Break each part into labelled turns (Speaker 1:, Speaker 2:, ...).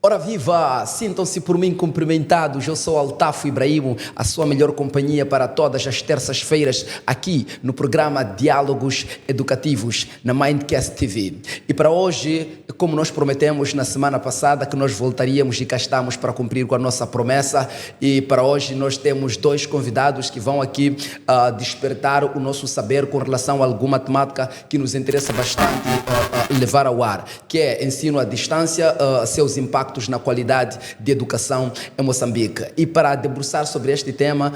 Speaker 1: Ora viva, sintam-se por mim cumprimentados, eu sou Altafo Ibrahimo, a sua melhor companhia para todas as terças-feiras aqui no programa Diálogos Educativos na Mindcast TV. E para hoje, como nós prometemos na semana passada que nós voltaríamos e cá estamos para cumprir com a nossa promessa, e para hoje nós temos dois convidados que vão aqui despertar o nosso saber com relação a alguma temática que nos interessa bastante levar ao ar, que é ensino à distância, seus impactos na qualidade de educação em Moçambique. E para debruçar sobre este tema,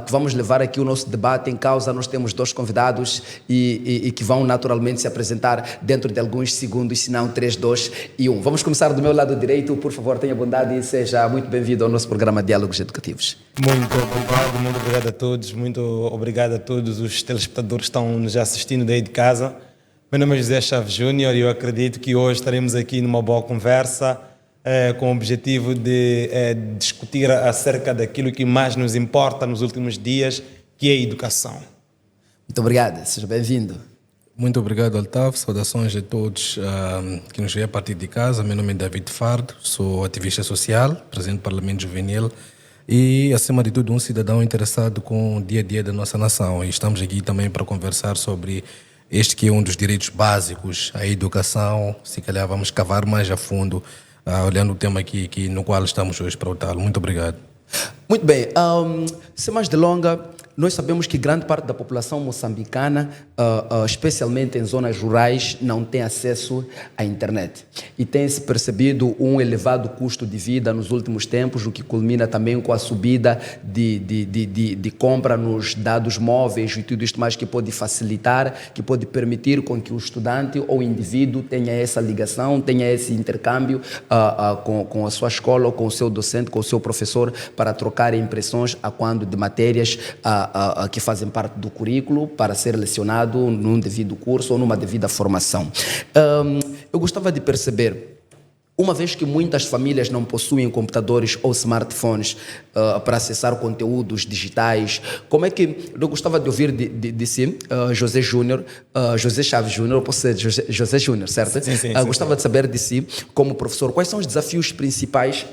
Speaker 1: que vamos levar aqui o nosso debate em causa, nós temos dois convidados e que vão naturalmente se apresentar dentro de alguns segundos, se não 3, 2 e 1. Vamos começar do meu lado direito, por favor, tenha bondade e seja muito bem-vindo ao nosso programa Diálogos Educativos.
Speaker 2: Muito obrigado a todos, muito obrigado a todos os telespectadores que estão nos assistindo daí de casa. Meu nome é José Chaves Júnior e eu acredito que hoje estaremos aqui numa boa conversa com o objetivo de discutir acerca daquilo que mais nos importa nos últimos dias, que é a educação.
Speaker 1: Muito obrigado, seja bem-vindo.
Speaker 3: Muito obrigado, Altaf. Saudações a todos que nos veem a partir de casa. Meu nome é David Fardo, sou ativista social, presidente do Parlamento Juvenil e, acima de tudo, um cidadão interessado com o dia a dia da nossa nação. E estamos aqui também para conversar sobre este que é um dos direitos básicos, a educação. Se calhar vamos cavar mais a fundo, olhando o tema aqui no qual estamos hoje para tratá-lo. Muito obrigado.
Speaker 1: Muito bem, sem mais delongas, nós sabemos que grande parte da população moçambicana, especialmente em zonas rurais, não tem acesso à internet. E tem-se percebido um elevado custo de vida nos últimos tempos, o que culmina também com a subida de compra nos dados móveis e tudo isto mais que pode facilitar, que pode permitir com que o estudante ou o indivíduo tenha essa ligação, tenha esse intercâmbio com a sua escola, ou com o seu docente, com o seu professor, para trocar impressões a quando de matérias que fazem parte do currículo para ser lecionado num devido curso ou numa devida formação. Eu gostava de perceber, uma vez que muitas famílias não possuem computadores ou smartphones para acessar conteúdos digitais, como é que... Eu gostava de ouvir de si, José Júnior, José Chaves Júnior, eu posso ser José Júnior, certo?
Speaker 2: Sim.
Speaker 1: Gostava de saber de si, como professor, quais são os desafios principais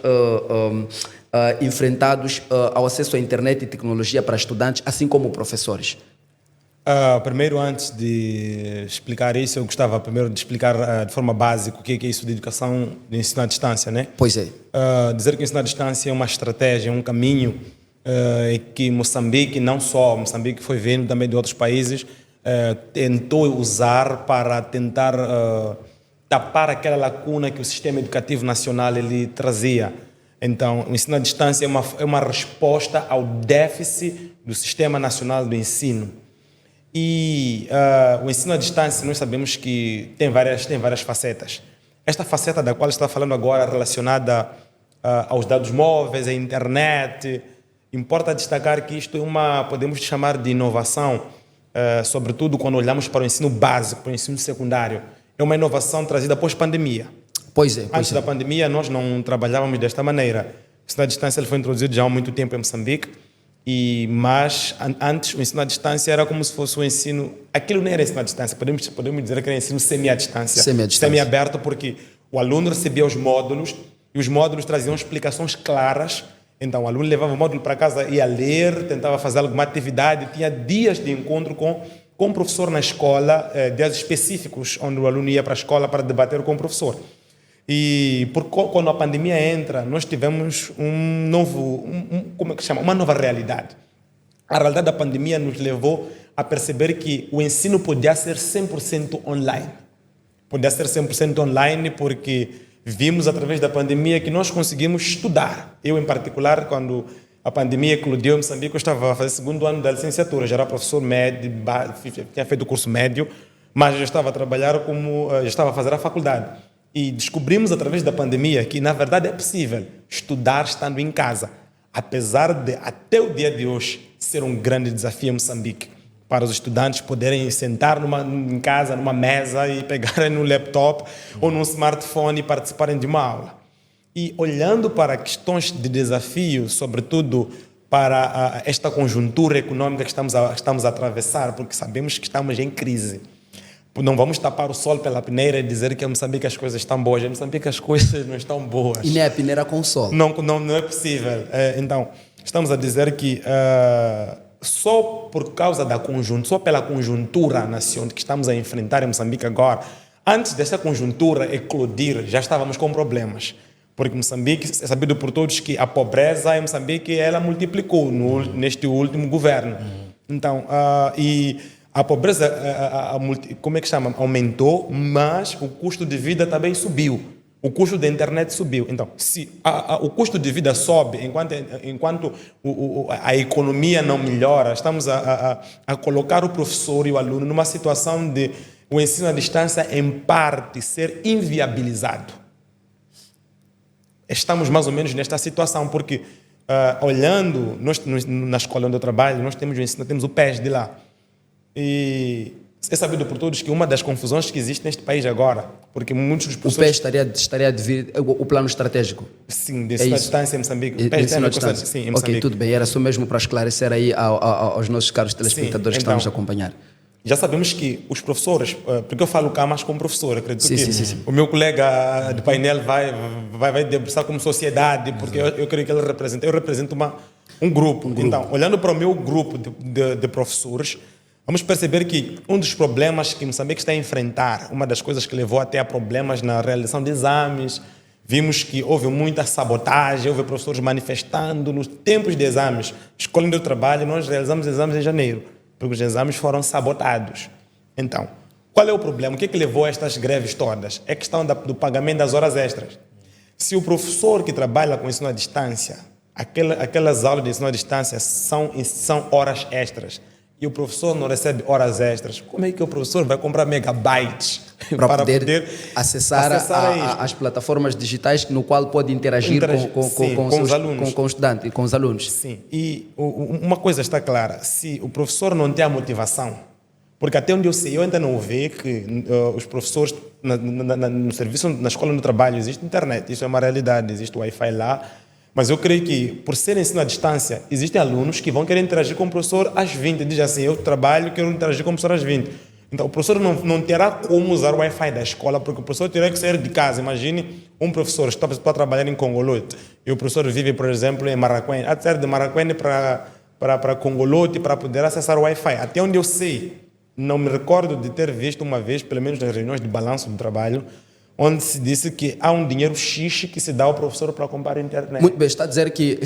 Speaker 1: enfrentados ao acesso à internet e tecnologia para estudantes, assim como professores?
Speaker 2: Primeiro, antes de explicar isso, eu gostava primeiro de explicar de forma básica o que é isso de educação de ensino à distância, né?
Speaker 1: Pois é.
Speaker 2: Dizer que o ensino à distância é uma estratégia, um caminho que Moçambique, não só Moçambique, foi vendo também de outros países, tentou usar para tentar tapar aquela lacuna que o sistema educativo nacional ele trazia. Então, o ensino à distância é uma resposta ao déficit do Sistema Nacional do Ensino. E o ensino à distância, nós sabemos que tem várias facetas. Esta faceta da qual está falando agora, relacionada aos dados móveis, à internet, importa destacar que isto podemos chamar de inovação, sobretudo quando olhamos para o ensino básico, para o ensino secundário. É uma inovação trazida pós-pandemia. Antes da pandemia, nós não trabalhávamos desta maneira. O ensino à distância ele foi introduzido já há muito tempo em Moçambique, mas antes o ensino à distância era como se fosse um ensino... Aquilo nem era ensino à distância, podemos dizer que era ensino semi-à distância. Semi-aberto, porque o aluno recebia os módulos e os módulos traziam explicações claras. Então o aluno levava o módulo para casa, ia ler, tentava fazer alguma atividade, tinha dias de encontro com o professor na escola, dias específicos onde o aluno ia para a escola para debater com o professor. E quando a pandemia entra, nós tivemos uma nova realidade. A realidade da pandemia nos levou a perceber que o ensino podia ser 100% online. Podia ser 100% online porque vimos através da pandemia que nós conseguimos estudar. Eu, em particular, quando a pandemia eclodiu em Moçambique, eu estava a fazer 2º ano da licenciatura, já era professor médio, tinha feito o curso médio, mas já estava a trabalhar já estava a fazer a faculdade. E descobrimos através da pandemia que, na verdade, é possível estudar estando em casa, apesar de, até o dia de hoje, ser um grande desafio em Moçambique, para os estudantes poderem sentar em casa, numa mesa e pegarem no laptop ou num smartphone e participarem de uma aula. E olhando para questões de desafio, sobretudo para esta conjuntura econômica que estamos a atravessar, porque sabemos que estamos em crise. Não vamos tapar o sol pela peneira e dizer que em Moçambique as coisas estão boas. Em Moçambique as coisas não estão boas.
Speaker 1: E nem a peneira com sol.
Speaker 2: Não é possível. Então, estamos a dizer que só por causa da conjuntura, só pela conjuntura nacional que estamos a enfrentar em Moçambique agora, antes dessa conjuntura eclodir, já estávamos com problemas. Porque Moçambique, é sabido por todos que a pobreza em Moçambique ela multiplicou neste último governo. Então, e a pobreza, como é que chama? Aumentou, mas o custo de vida também subiu. O custo da internet subiu. Então, se o custo de vida sobe, enquanto a economia não melhora, estamos a colocar o professor e o aluno numa situação de o ensino à distância, em parte, ser inviabilizado. Estamos mais ou menos nesta situação, porque olhando, na escola onde eu trabalho, nós temos o ensino, temos o PES de lá. E é sabido por todos que uma das confusões que existe neste país agora, porque muitos dos professores...
Speaker 1: O PES estaria a devir o plano estratégico?
Speaker 2: Sim, de ensino à distância em Moçambique. O PES
Speaker 1: ensino à distância. Sim, em Moçambique. Ok, tudo bem. Era só mesmo para esclarecer aí aos nossos caros telespectadores que estão nos a acompanhar.
Speaker 2: Já sabemos que os professores, porque eu falo cá mais como professor, acredito que o meu colega de painel vai debruçar como sociedade, porque eu creio que eu represento um grupo. Então, olhando para o meu grupo de professores, vamos perceber que um dos problemas que Moçambique está a enfrentar, uma das coisas que levou até a problemas na realização de exames, vimos que houve muita sabotagem, houve professores manifestando nos tempos de exames. Escola onde eu trabalho, nós realizamos exames em janeiro, porque os exames foram sabotados. Então, qual é o problema? O que levou a estas greves todas? É a questão do pagamento das horas extras. Se o professor que trabalha com ensino à distância, aquelas aulas de ensino à distância são horas extras, e o professor não recebe horas extras, como é que o professor vai comprar megabytes
Speaker 1: para poder acessar as plataformas digitais no qual pode interagir com os alunos, com o estudante e com os alunos?
Speaker 2: Sim, e uma coisa está clara, se o professor não tem a motivação, porque até onde eu sei, eu ainda não vi que os professores no serviço, na escola, no trabalho, existe internet, isso é uma realidade, existe Wi-Fi lá. Mas eu creio que, por ser ensino à distância, existem alunos que vão querer interagir com o professor às 20. Diz assim, eu trabalho, quero interagir com o professor às 20. Então, o professor não terá como usar o Wi-Fi da escola, porque o professor terá que sair de casa. Imagine um professor está a trabalhar em Congolute e o professor vive, por exemplo, em Maracuene. Há de sair de Maracuene para Congolute para poder acessar o Wi-Fi. Até onde eu sei, não me recordo de ter visto uma vez, pelo menos nas reuniões de balanço do trabalho, onde se disse que há um dinheiro X que se dá ao professor para comprar a internet.
Speaker 1: Muito bem, está a dizer que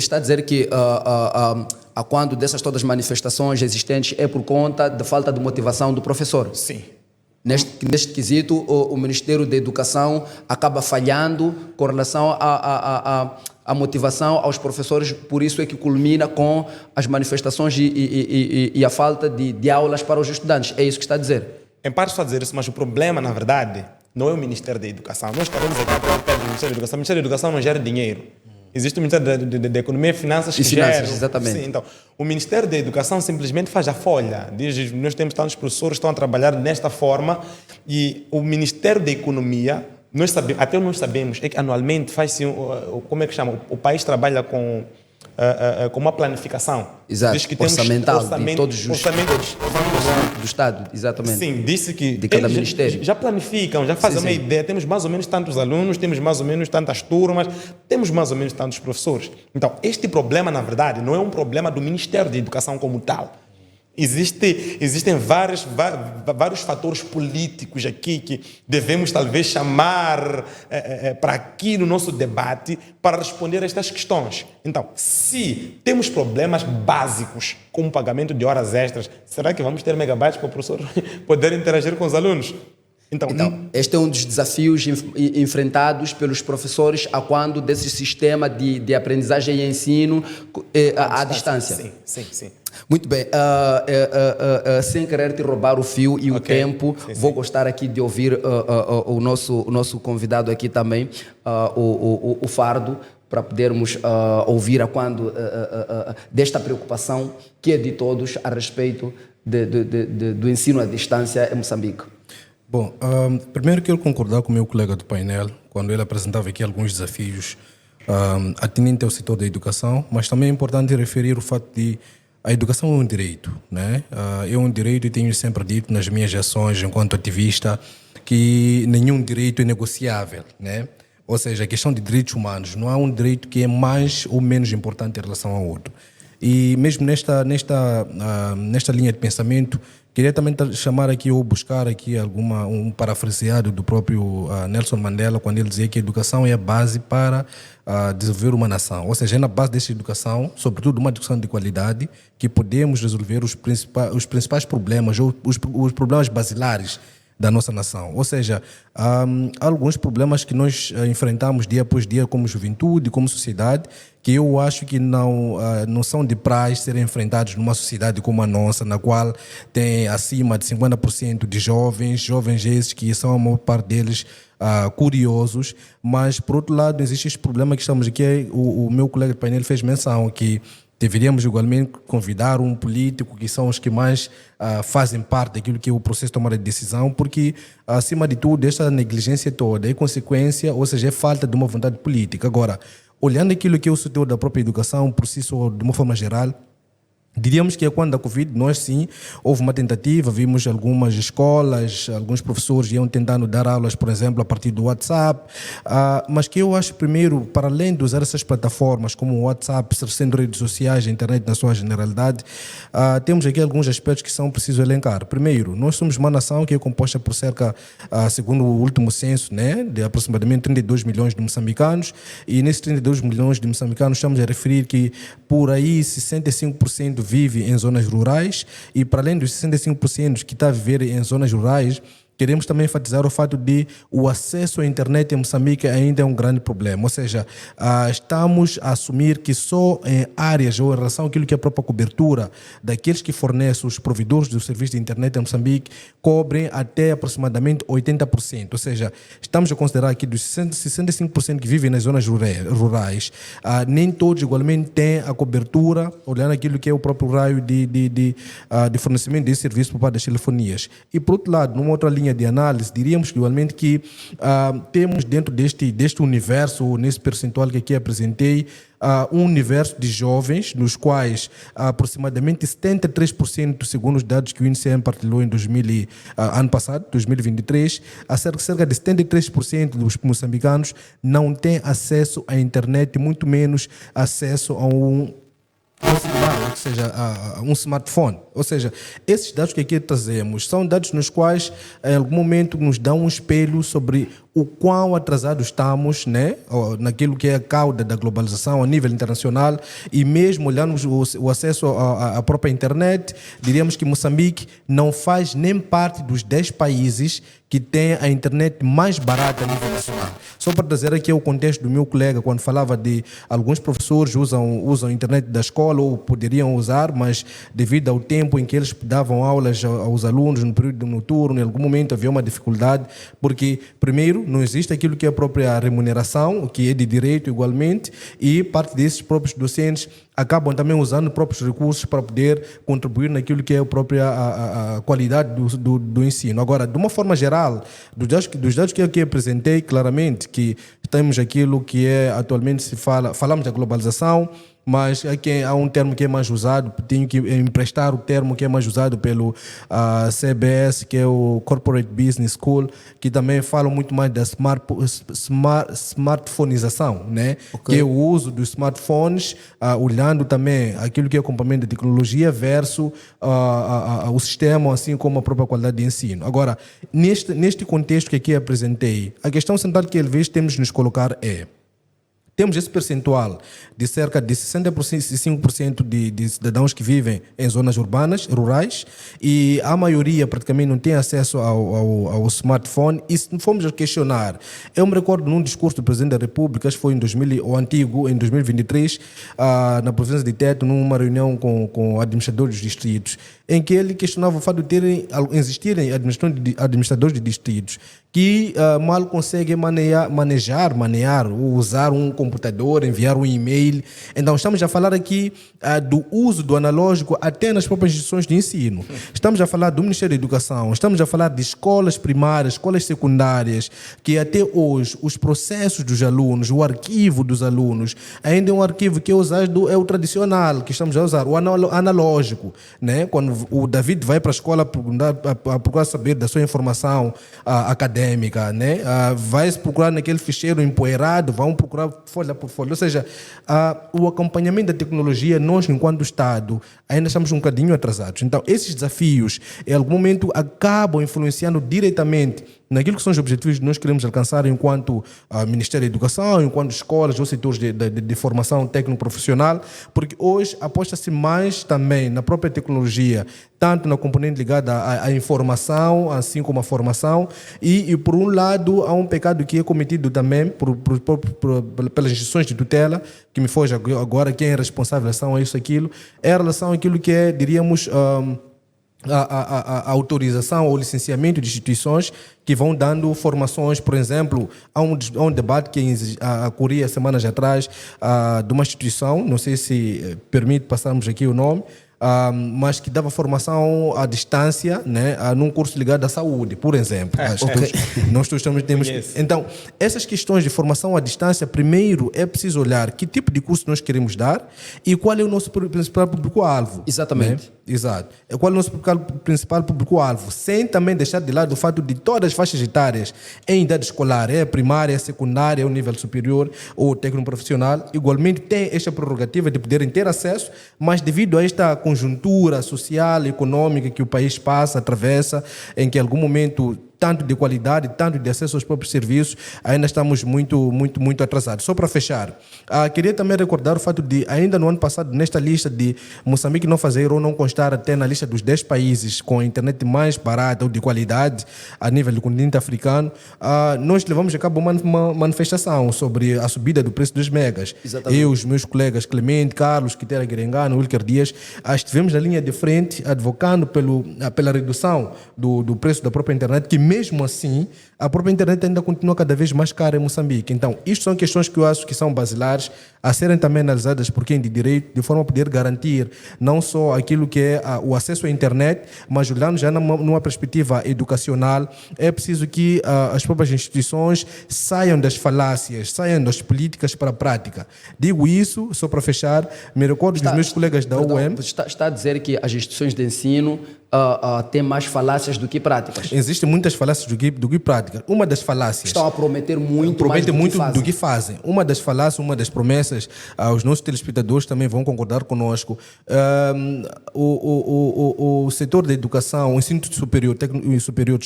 Speaker 1: a quando dessas todas manifestações existentes é por conta da falta de motivação do professor?
Speaker 2: Sim.
Speaker 1: Neste quesito, o Ministério da Educação acaba falhando com relação à motivação aos professores, por isso é que culmina com as manifestações e a falta de aulas para os estudantes. É isso que está a dizer?
Speaker 2: Em parte está a dizer isso, mas o problema, na verdade, não é o Ministério da Educação. Nós estaremos aqui para o Ministério da Educação. O Ministério da Educação não gera dinheiro. Existe o Ministério da Economia e Finanças que gera.
Speaker 1: Exatamente.
Speaker 2: Sim, então, o Ministério da Educação simplesmente faz a folha. Diz, nós temos tantos professores que estão a trabalhar nesta forma e o Ministério da Economia, até nós sabemos, é que anualmente faz-se, como é que chama? O país trabalha com uma planificação.
Speaker 1: Exato,
Speaker 2: diz que
Speaker 1: orçamental,
Speaker 2: temos
Speaker 1: de todos os do Estado, exatamente.
Speaker 2: Sim, disse que
Speaker 1: de cada ministério.
Speaker 2: Já planificam, já fazem uma ideia, temos mais ou menos tantos alunos, temos mais ou menos tantas turmas, temos mais ou menos tantos professores. Então, este problema, na verdade, não é um problema do Ministério da Educação como tal. Existem vários fatores políticos aqui que devemos talvez chamar para aqui no nosso debate para responder a estas questões. Então, se temos problemas básicos como o pagamento de horas extras, será que vamos ter megabytes para o professor poder interagir com os alunos? Então,
Speaker 1: este é um dos desafios enfrentados pelos professores a quando desse sistema de aprendizagem e ensino à distância.
Speaker 2: Sim.
Speaker 1: Muito bem, sem querer te roubar o fio e o tempo, vou gostar aqui de ouvir o nosso convidado aqui também, o Fardo, para podermos ouvir a quando desta preocupação que é de todos a respeito do ensino à distância em Moçambique.
Speaker 3: Bom, primeiro quero concordar com o meu colega do painel, quando ele apresentava aqui alguns desafios atinentes ao setor da educação, mas também é importante referir o fato de A educação é um direito, né? É um direito e tenho sempre dito nas minhas ações enquanto ativista que nenhum direito é negociável, né? Ou seja, a questão de direitos humanos, não há um direito que é mais ou menos importante em relação ao outro. E mesmo nesta linha de pensamento, queria também chamar aqui ou buscar aqui um parafraseado do próprio Nelson Mandela, quando ele dizia que a educação é a base para desenvolver uma nação. Ou seja, é na base desta educação, sobretudo uma educação de qualidade, que podemos resolver os principais problemas, ou os problemas basilares da nossa nação. Ou seja, há alguns problemas que nós enfrentamos dia após dia como juventude, como sociedade, que eu acho que não são de praxe serem enfrentados numa sociedade como a nossa, na qual tem acima de 50% de jovens esses que são a maior parte deles curiosos, mas por outro lado existe este problema que estamos aqui, o meu colega de painel fez menção que deveríamos igualmente convidar um político que são os que mais fazem parte daquilo que é o processo de tomada de decisão, porque, acima de tudo, esta negligência toda é consequência, ou seja, é falta de uma vontade política. Agora, olhando aquilo que é o setor da própria educação, por si só, de uma forma geral, diríamos que quando a Covid, nós sim, houve uma tentativa, vimos algumas escolas, alguns professores iam tentando dar aulas, por exemplo, a partir do WhatsApp, mas que eu acho, primeiro, para além de usar essas plataformas como o WhatsApp, sendo redes sociais, a internet na sua generalidade, temos aqui alguns aspectos que são preciso elencar. Primeiro, nós somos uma nação que é composta por cerca, segundo o último censo, né, de aproximadamente 32 milhões de moçambicanos, e nesses 32 milhões de moçambicanos estamos a referir que por aí 65% vive em zonas rurais, e para além dos 65% que está a viver em zonas rurais, queremos também enfatizar o fato de o acesso à internet em Moçambique ainda é um grande problema. Ou seja, estamos a assumir que só em áreas ou em relação àquilo que é a própria cobertura daqueles que fornecem os provedores do serviço de internet em Moçambique cobrem até aproximadamente 80%. Ou seja, estamos a considerar que dos 65% que vivem nas zonas rurais, nem todos igualmente têm a cobertura, olhando aquilo que é o próprio raio de fornecimento de serviço por parte das telefonias. E por outro lado, numa outra linha de análise, diríamos igualmente que temos dentro deste universo, nesse percentual que aqui apresentei, um universo de jovens, nos quais aproximadamente 73%, segundo os dados que o INSEE partilhou em ano passado, 2023, cerca de 73% dos moçambicanos não têm acesso à internet, muito menos acesso a um celular, ou seja, um smartphone. Ou seja, esses dados que aqui trazemos são dados nos quais, em algum momento, nos dão um espelho sobre o quão atrasados estamos, né, naquilo que é a cauda da globalização a nível internacional, e mesmo olhando o acesso à própria internet, diríamos que Moçambique não faz nem parte dos 10 países que têm a internet mais barata a nível nacional. Só para trazer aqui o contexto do meu colega, quando falava de alguns professores usam a internet da escola, ou poderiam usar, mas devido ao tempo em que eles davam aulas aos alunos no período noturno, em algum momento havia uma dificuldade, porque, primeiro, não existe aquilo que é a própria remuneração, o que é de direito igualmente, e parte desses próprios docentes acabam também usando próprios recursos para poder contribuir naquilo que é a própria a qualidade do ensino. Agora, de uma forma geral, dos dados que eu aqui apresentei, claramente que temos aquilo que é atualmente falamos da globalização, mas aqui há um termo que é mais usado, tenho que emprestar o termo que é mais usado pelo CBS, que é o Corporate Business School, que também fala muito mais da smartphonização, né? Okay. Que é o uso dos smartphones, olhando também aquilo que é o acompanhamento de tecnologia versus o sistema, assim como a própria qualidade de ensino. Agora, neste contexto que aqui apresentei, a questão central que talvez temos de nos colocar é: temos esse percentual de cerca de 65% de cidadãos que vivem em zonas urbanas, rurais, e a maioria praticamente não tem acesso ao smartphone. E se formos a questionar, eu me recordo num discurso do Presidente da República, acho que foi o antigo, em 2023, na província de Teto, numa reunião com administradores dos distritos, em que ele questionava o fato de existirem administradores de distritos que mal conseguem manejar ou usar um computador, enviar um e-mail. Então, estamos a falar aqui do uso do analógico até nas próprias instituições de ensino. Estamos a falar do Ministério da Educação, estamos a falar de escolas primárias, escolas secundárias, que até hoje os processos dos alunos, o arquivo dos alunos, ainda é um arquivo que é usado, é o tradicional, que estamos a usar, o analógico, né? Quando o David vai para a escola a procurar saber da sua informação acadêmica, né? Vai procurar naquele ficheiro empoeirado, vão procurar folha por folha. Ou seja, o acompanhamento da tecnologia, nós, enquanto Estado, ainda estamos um bocadinho atrasados. Então, esses desafios, em algum momento, acabam influenciando diretamente naquilo que são os objetivos que nós queremos alcançar enquanto Ministério da Educação, enquanto escolas ou setores de formação técnico-profissional, porque hoje aposta-se mais também na própria tecnologia, tanto na componente ligada à informação, assim como à formação, e por um lado há um pecado que é cometido também pelas instituições de tutela, que me foge agora quem é responsável em relação a isso, aquilo, é em relação àquilo que é, diríamos, a autorização ou licenciamento de instituições que vão dando formações. Por exemplo, há um debate que ocorria semanas atrás de uma instituição, não sei se permite passarmos aqui o nome, mas que dava formação à distância, né, num curso ligado à saúde, por exemplo. Nós temos. Então, essas questões de formação à distância, primeiro é preciso olhar que tipo de curso nós queremos dar e qual é o nosso principal público-alvo.
Speaker 1: Exatamente.
Speaker 3: Né? Exato. Qual é o nosso principal público-alvo? Sem também deixar de lado o fato de todas as faixas etárias em idade escolar, primária, secundária, ou nível superior ou técnico-profissional, igualmente tem esta prerrogativa de poderem ter acesso, mas devido a esta conjuntura social e econômica que o país passa, atravessa, em que em algum momento tanto de qualidade, tanto de acesso aos próprios serviços, ainda estamos muito atrasados. Só para fechar, queria também recordar o fato de, ainda no ano passado, nesta lista de Moçambique não fazer ou não constar até na lista dos 10 países com a internet mais barata ou de qualidade a nível do continente africano, nós levamos a cabo uma manifestação sobre a subida do preço dos megas.
Speaker 1: Exatamente.
Speaker 3: Eu, os meus colegas Clemente, Carlos, Quitera Guerengano, Wilker Dias, estivemos na linha de frente advocando pela redução do preço da própria internet, que mesmo assim, a própria internet ainda continua cada vez mais cara em Moçambique. Então, isto são questões que eu acho que são basilares a serem também analisadas por quem de direito, de forma a poder garantir não só aquilo que é o acesso à internet, mas olhando já numa perspectiva educacional, é preciso que as próprias instituições saiam das falácias, saiam das políticas para a prática. Digo isso, só para fechar, me recordo dos meus colegas da UEM.
Speaker 1: Está a dizer que as instituições de ensino têm mais falácias do que práticas.
Speaker 3: Existem muitas falácias do que práticas. Uma das falácias...
Speaker 1: Estão a prometer muito mais
Speaker 3: do que fazem. Uma das falácias, uma das promessas, os nossos telespectadores também vão concordar conosco. O setor da educação, o ensino superior, técnico e superior,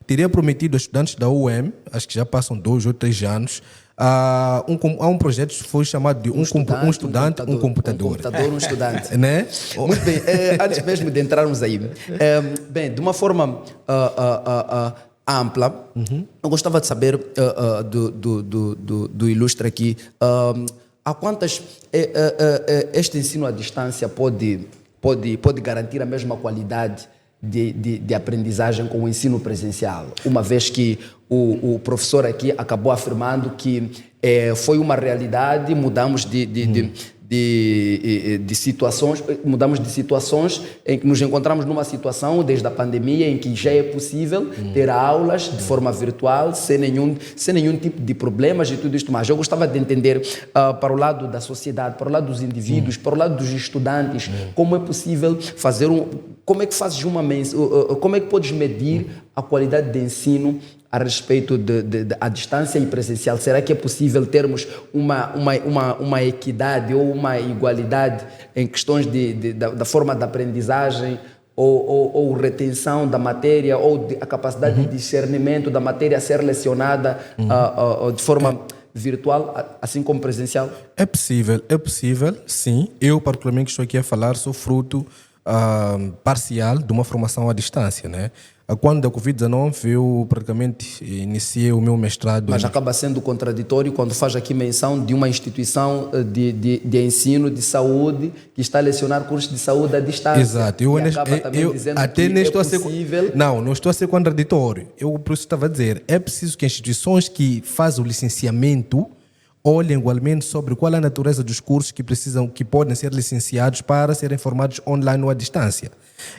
Speaker 3: teria prometido aos estudantes da UEM, acho que já passam 2 ou 3 anos, há um projeto que foi chamado de um estudante, um computador.
Speaker 1: Um computador, um estudante.
Speaker 3: Né?
Speaker 1: Muito bem. Antes mesmo de entrarmos aí, bem, de uma forma ampla, eu gostava de saber do ilustre aqui, a quantas este ensino à distância pode garantir a mesma qualidade de aprendizagem com o ensino presencial, uma vez que o professor aqui acabou afirmando que foi uma realidade, mudamos de situações em que nos encontramos numa situação desde a pandemia em que já é possível ter aulas de forma virtual sem nenhum tipo de problemas e tudo isto mais. Eu gostava de entender para o lado da sociedade, para o lado dos indivíduos, para o lado dos estudantes, como é possível fazer como é que fazes como é que podes medir a qualidade de ensino a respeito da distância e presencial? Será que é possível termos uma equidade ou uma igualdade em questões da forma de aprendizagem ou retenção da matéria ou a capacidade de discernimento da matéria a ser lecionada de forma virtual, assim como presencial? É possível, sim. Eu, particularmente, estou aqui a falar, sou fruto parcial de uma formação à distância, né? Quando da Covid-19 eu praticamente iniciei o meu mestrado. Mas acaba sendo contraditório quando faz aqui menção de uma instituição de ensino de saúde que está a lecionar cursos de saúde à distância. Exato. Eu dizendo até que possível... Não estou a ser contraditório. Eu por isso estava a dizer, é preciso que instituições que fazem o licenciamento
Speaker 3: olhem igualmente sobre qual é a natureza dos cursos que podem ser licenciados para serem formados online ou à distância.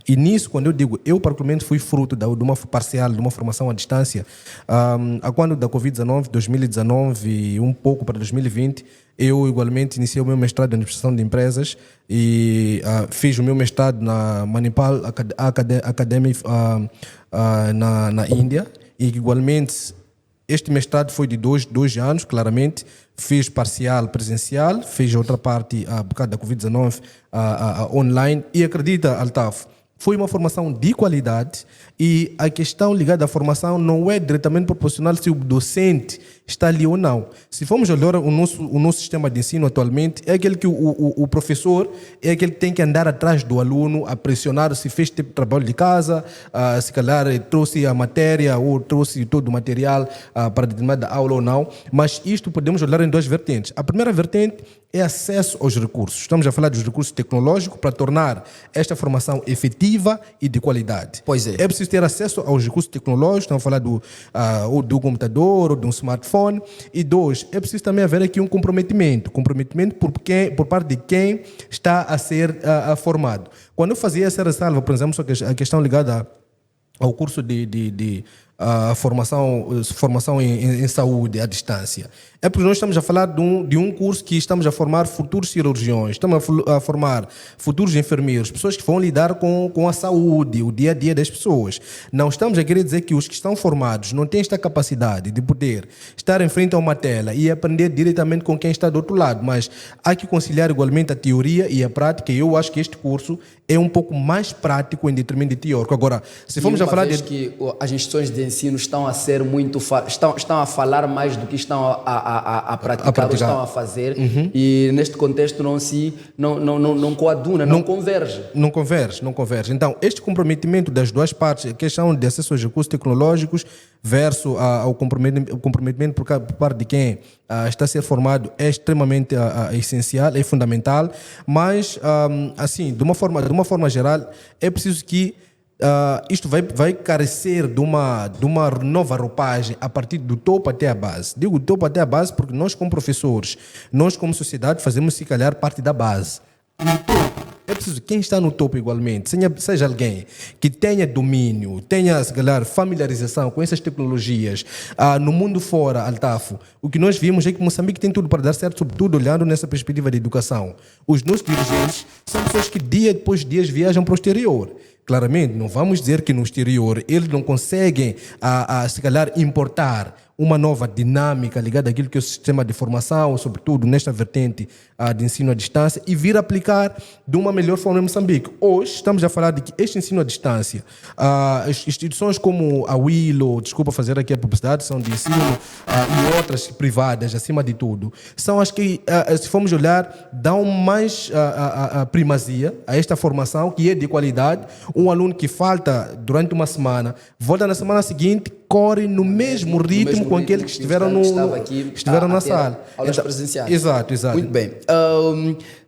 Speaker 3: E nisso, quando eu digo, eu particularmente fui fruto de uma parcial, de uma formação à distância, a quando da Covid-19, 2019 e um pouco para 2020, eu igualmente iniciei o meu mestrado em administração de empresas e fiz o meu mestrado na Manipal Academy na Índia, e igualmente este mestrado foi de dois anos, claramente. Fiz parcial presencial, fiz a outra parte, por causa da Covid-19, online. E acredita, Altaf, foi uma formação de qualidade, e a questão ligada à formação não é diretamente proporcional se o docente está ali ou não. Se formos olhar o nosso sistema de ensino atualmente, é aquele que o professor é aquele que tem que andar atrás do aluno, a pressionar se fez tipo trabalho de casa, se calhar trouxe a matéria ou trouxe todo o material para determinada aula ou não. Mas isto podemos olhar em duas vertentes. A primeira vertente é acesso aos recursos. Estamos a falar dos recursos tecnológicos para tornar esta formação efetiva e de qualidade.
Speaker 1: Pois é.
Speaker 3: É preciso ter acesso aos recursos tecnológicos, estamos a falar ou do computador ou de um smartphone. E dois, é preciso também haver aqui um comprometimento por parte de quem está a ser formado. Quando eu fazia essa ressalva, por exemplo, sobre a questão ligada ao curso de formação em saúde à distância, é porque nós estamos a falar de um curso que estamos a formar futuros cirurgiões, estamos a formar futuros enfermeiros, pessoas que vão lidar com a saúde, o dia a dia das pessoas. Não estamos a querer dizer que os que estão formados não têm esta capacidade de poder estar em frente a uma tela e aprender diretamente com quem está do outro lado, mas há que conciliar igualmente a teoria e a prática, e eu acho que este curso é um pouco mais prático em detrimento de teórico. Agora, se formos a falar
Speaker 1: que as instituições de ensino estão a ser estão a falar mais do que estão a praticar, ou estão a fazer, e neste contexto não coaduna, não converge.
Speaker 3: Não converge. Então, este comprometimento das duas partes, a questão de acesso aos recursos tecnológicos versus o comprometimento por parte de quem está a ser formado, é extremamente essencial, é fundamental, mas, assim, de uma forma geral, é preciso que isto vai carecer de uma nova roupagem a partir do topo até a base. Digo topo até a base porque nós, como professores, nós como sociedade, fazemos se calhar parte da base. No topo, é preciso quem está no topo igualmente, seja alguém que tenha domínio, tenha, se calhar, familiarização com essas tecnologias. No mundo fora, Altafo, o que nós vimos é que Moçambique tem tudo para dar certo, sobretudo olhando nessa perspectiva de educação. Os nossos dirigentes são pessoas que dia depois de dias viajam para o exterior. Claramente, não vamos dizer que no exterior eles não conseguem, se calhar, importar uma nova dinâmica ligada àquilo que é o sistema de formação, sobretudo nesta vertente de ensino à distância, e vir aplicar de uma melhor forma em Moçambique. Hoje estamos a falar de que este ensino à distância, as instituições como a Willow, desculpa fazer aqui a publicidade, são de ensino, e outras privadas, acima de tudo, são as que, se formos olhar, dão mais primazia a esta formação, que é de qualidade. Um aluno que falta durante uma semana, volta na semana seguinte, corre no mesmo ritmo com aqueles que estiveram na sala.
Speaker 1: Aulas presenciais.
Speaker 3: Exato.
Speaker 1: Muito bem.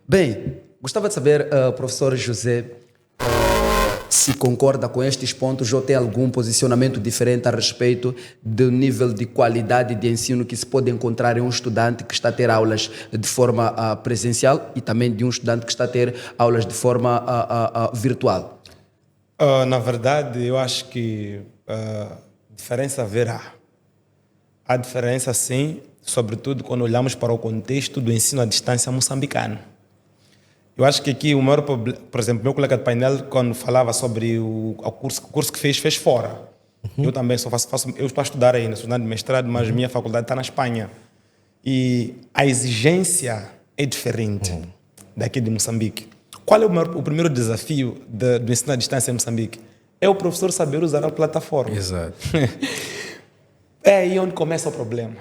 Speaker 1: Bem, gostava de saber, professor José, se concorda com estes pontos ou tem algum posicionamento diferente a respeito do nível de qualidade de ensino que se pode encontrar em um estudante que está a ter aulas de forma presencial e também de um estudante que está a ter aulas de forma virtual.
Speaker 2: Na verdade, eu acho que diferença haverá. Há diferença, sim, sobretudo quando olhamos para o contexto do ensino à distância moçambicano. Eu acho que aqui o maior problema, por exemplo, meu colega de painel, quando falava sobre o curso que fez fora. Eu também eu estou a estudar ainda, estudando de mestrado, mas minha faculdade está na Espanha. E a exigência é diferente daqui de Moçambique. Qual é o primeiro desafio do ensino à distância em Moçambique? É o professor saber usar a plataforma.
Speaker 3: Exato.
Speaker 2: É aí onde começa o problema.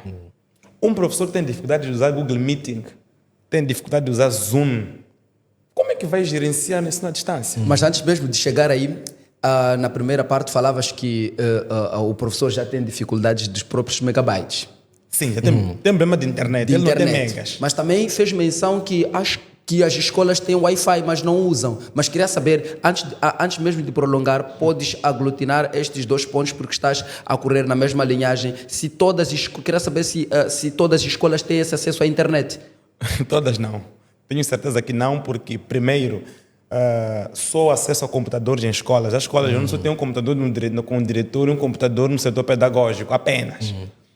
Speaker 2: Um professor tem dificuldade de usar Google Meeting, tem dificuldade de usar Zoom. Como é que vai gerenciar isso na distância?
Speaker 1: Mas antes mesmo de chegar aí, na primeira parte falavas que o professor já tem dificuldades dos próprios megabytes.
Speaker 2: Sim, já tem problema de internet, ele não tem megas.
Speaker 1: Mas também fez menção que que as escolas têm Wi-Fi, mas não usam. Mas queria saber, antes mesmo de prolongar, podes aglutinar estes dois pontos, porque estás a correr na mesma linhagem. Queria saber se todas as escolas têm esse acesso à internet.
Speaker 2: Todas não. Tenho certeza que não, porque, primeiro, só acesso a computadores em escolas. As escolas não só têm um computador com um diretor e um computador no setor pedagógico, apenas.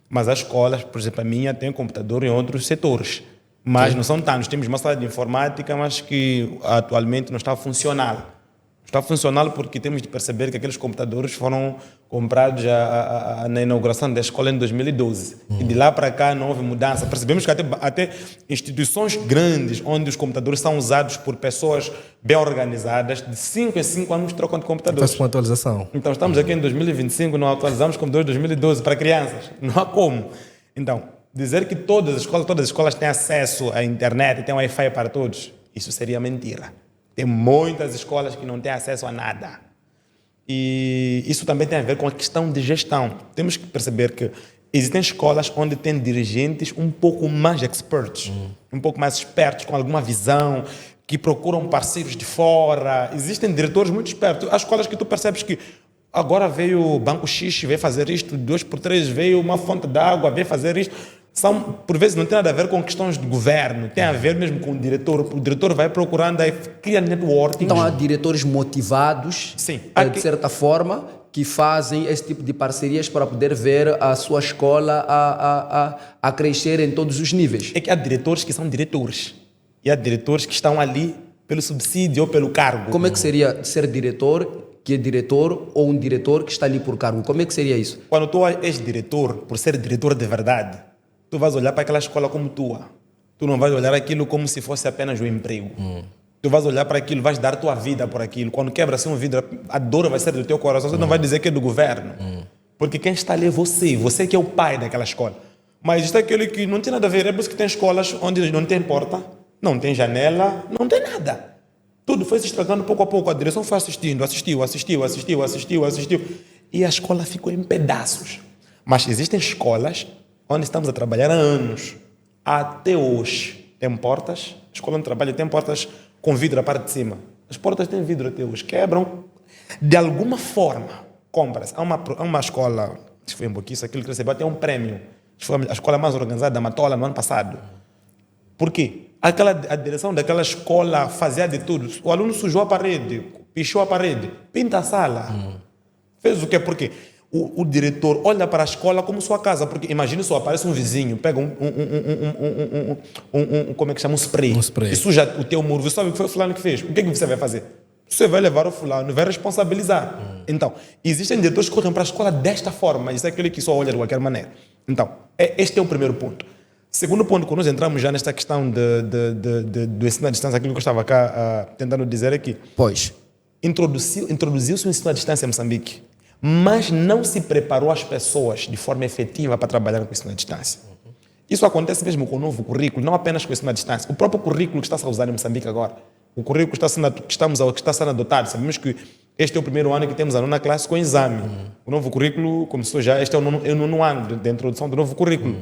Speaker 2: Mas as escolas, por exemplo, a minha, tem computador em outros setores. Mas não são tantos. Temos uma sala de informática, mas que atualmente não está funcional. Está funcional porque temos de perceber que aqueles computadores foram comprados na inauguração da escola em 2012. E de lá para cá não houve mudança. Percebemos que até instituições grandes, onde os computadores são usados por pessoas bem organizadas, de 5 em 5 anos trocam de computadores.
Speaker 3: Faz uma atualização.
Speaker 2: Então estamos aqui em 2025, não atualizamos computadores de 2012 para crianças. Não há como. Então, dizer que todas as escolas têm acesso à internet e têm Wi-Fi para todos, isso seria mentira. Tem muitas escolas que não têm acesso a nada. E isso também tem a ver com a questão de gestão. Temos que perceber que existem escolas onde tem dirigentes um pouco mais experts, um pouco mais espertos, com alguma visão, que procuram parceiros de fora. Existem diretores muito espertos. Há escolas que tu percebes que agora veio o Banco X, veio fazer isto, 2x3 veio uma fonte de água, veio fazer isto. Por vezes não tem nada a ver com questões de governo, tem a ver mesmo com o diretor. O diretor vai procurando, aí cria networking.
Speaker 1: Então há diretores motivados,
Speaker 2: sim,
Speaker 1: de certa forma, que fazem esse tipo de parcerias para poder ver a sua escola a crescer em todos os níveis.
Speaker 2: É que há diretores que são diretores e há diretores que estão ali pelo subsídio ou pelo cargo.
Speaker 1: Como é que seria ser diretor, que é diretor, ou um diretor que está ali por cargo? Como é que seria isso?
Speaker 2: Quando tu és diretor, por ser diretor de verdade, tu vais olhar para aquela escola como tua. Tu não vais olhar aquilo como se fosse apenas um emprego. Tu vais olhar para aquilo, vais dar tua vida por aquilo. Quando quebra-se um vidro, a dor vai ser do teu coração. Você não vai dizer que é do governo. Porque quem está ali é você. Você que é o pai daquela escola. Mas existe aquele que não tem nada a ver. É por isso que tem escolas onde não tem porta, não tem janela, não tem nada. Tudo foi se estragando pouco a pouco. A direção foi assistindo, assistiu. E a escola ficou em pedaços. Mas existem escolas onde estamos a trabalhar há anos, até hoje. Tem portas, a escola onde trabalha tem portas com vidro a parte de cima. As portas têm vidro até hoje, quebram. De alguma forma, compra-se. Há uma escola, que foi em Boquiça, aquilo que recebeu até um prêmio. Foi a escola mais organizada da Matola no ano passado. Por quê? A direção daquela escola fazia de tudo. O aluno sujou a parede, pichou a parede, pinta a sala. Fez o quê? Por quê? O diretor olha para a escola como sua casa, porque imagine só, aparece um vizinho, pega como é que chama? Um spray. E suja o teu muro. Você sabe o que foi o fulano que fez? O que é que você vai fazer? Você vai levar o fulano e vai responsabilizar. Então, existem diretores que correm para a escola desta forma, isso é aquele que só olha de qualquer maneira. Então, este é o primeiro ponto. Segundo ponto, quando nós entramos já nesta questão do ensino à distância, aquilo que eu estava cá tentando dizer é que introduziu-se o ensino à distância em Moçambique, mas não se preparou as pessoas de forma efetiva para trabalhar com o ensino à distância. Isso acontece mesmo com o novo currículo, não apenas com o ensino à distância. O próprio currículo que está a usar em Moçambique agora, o currículo que está sendo adotado, sabemos que este é o primeiro ano que temos a 9ª classe com exame. O novo currículo começou já, este é o 9º ano da introdução do novo currículo.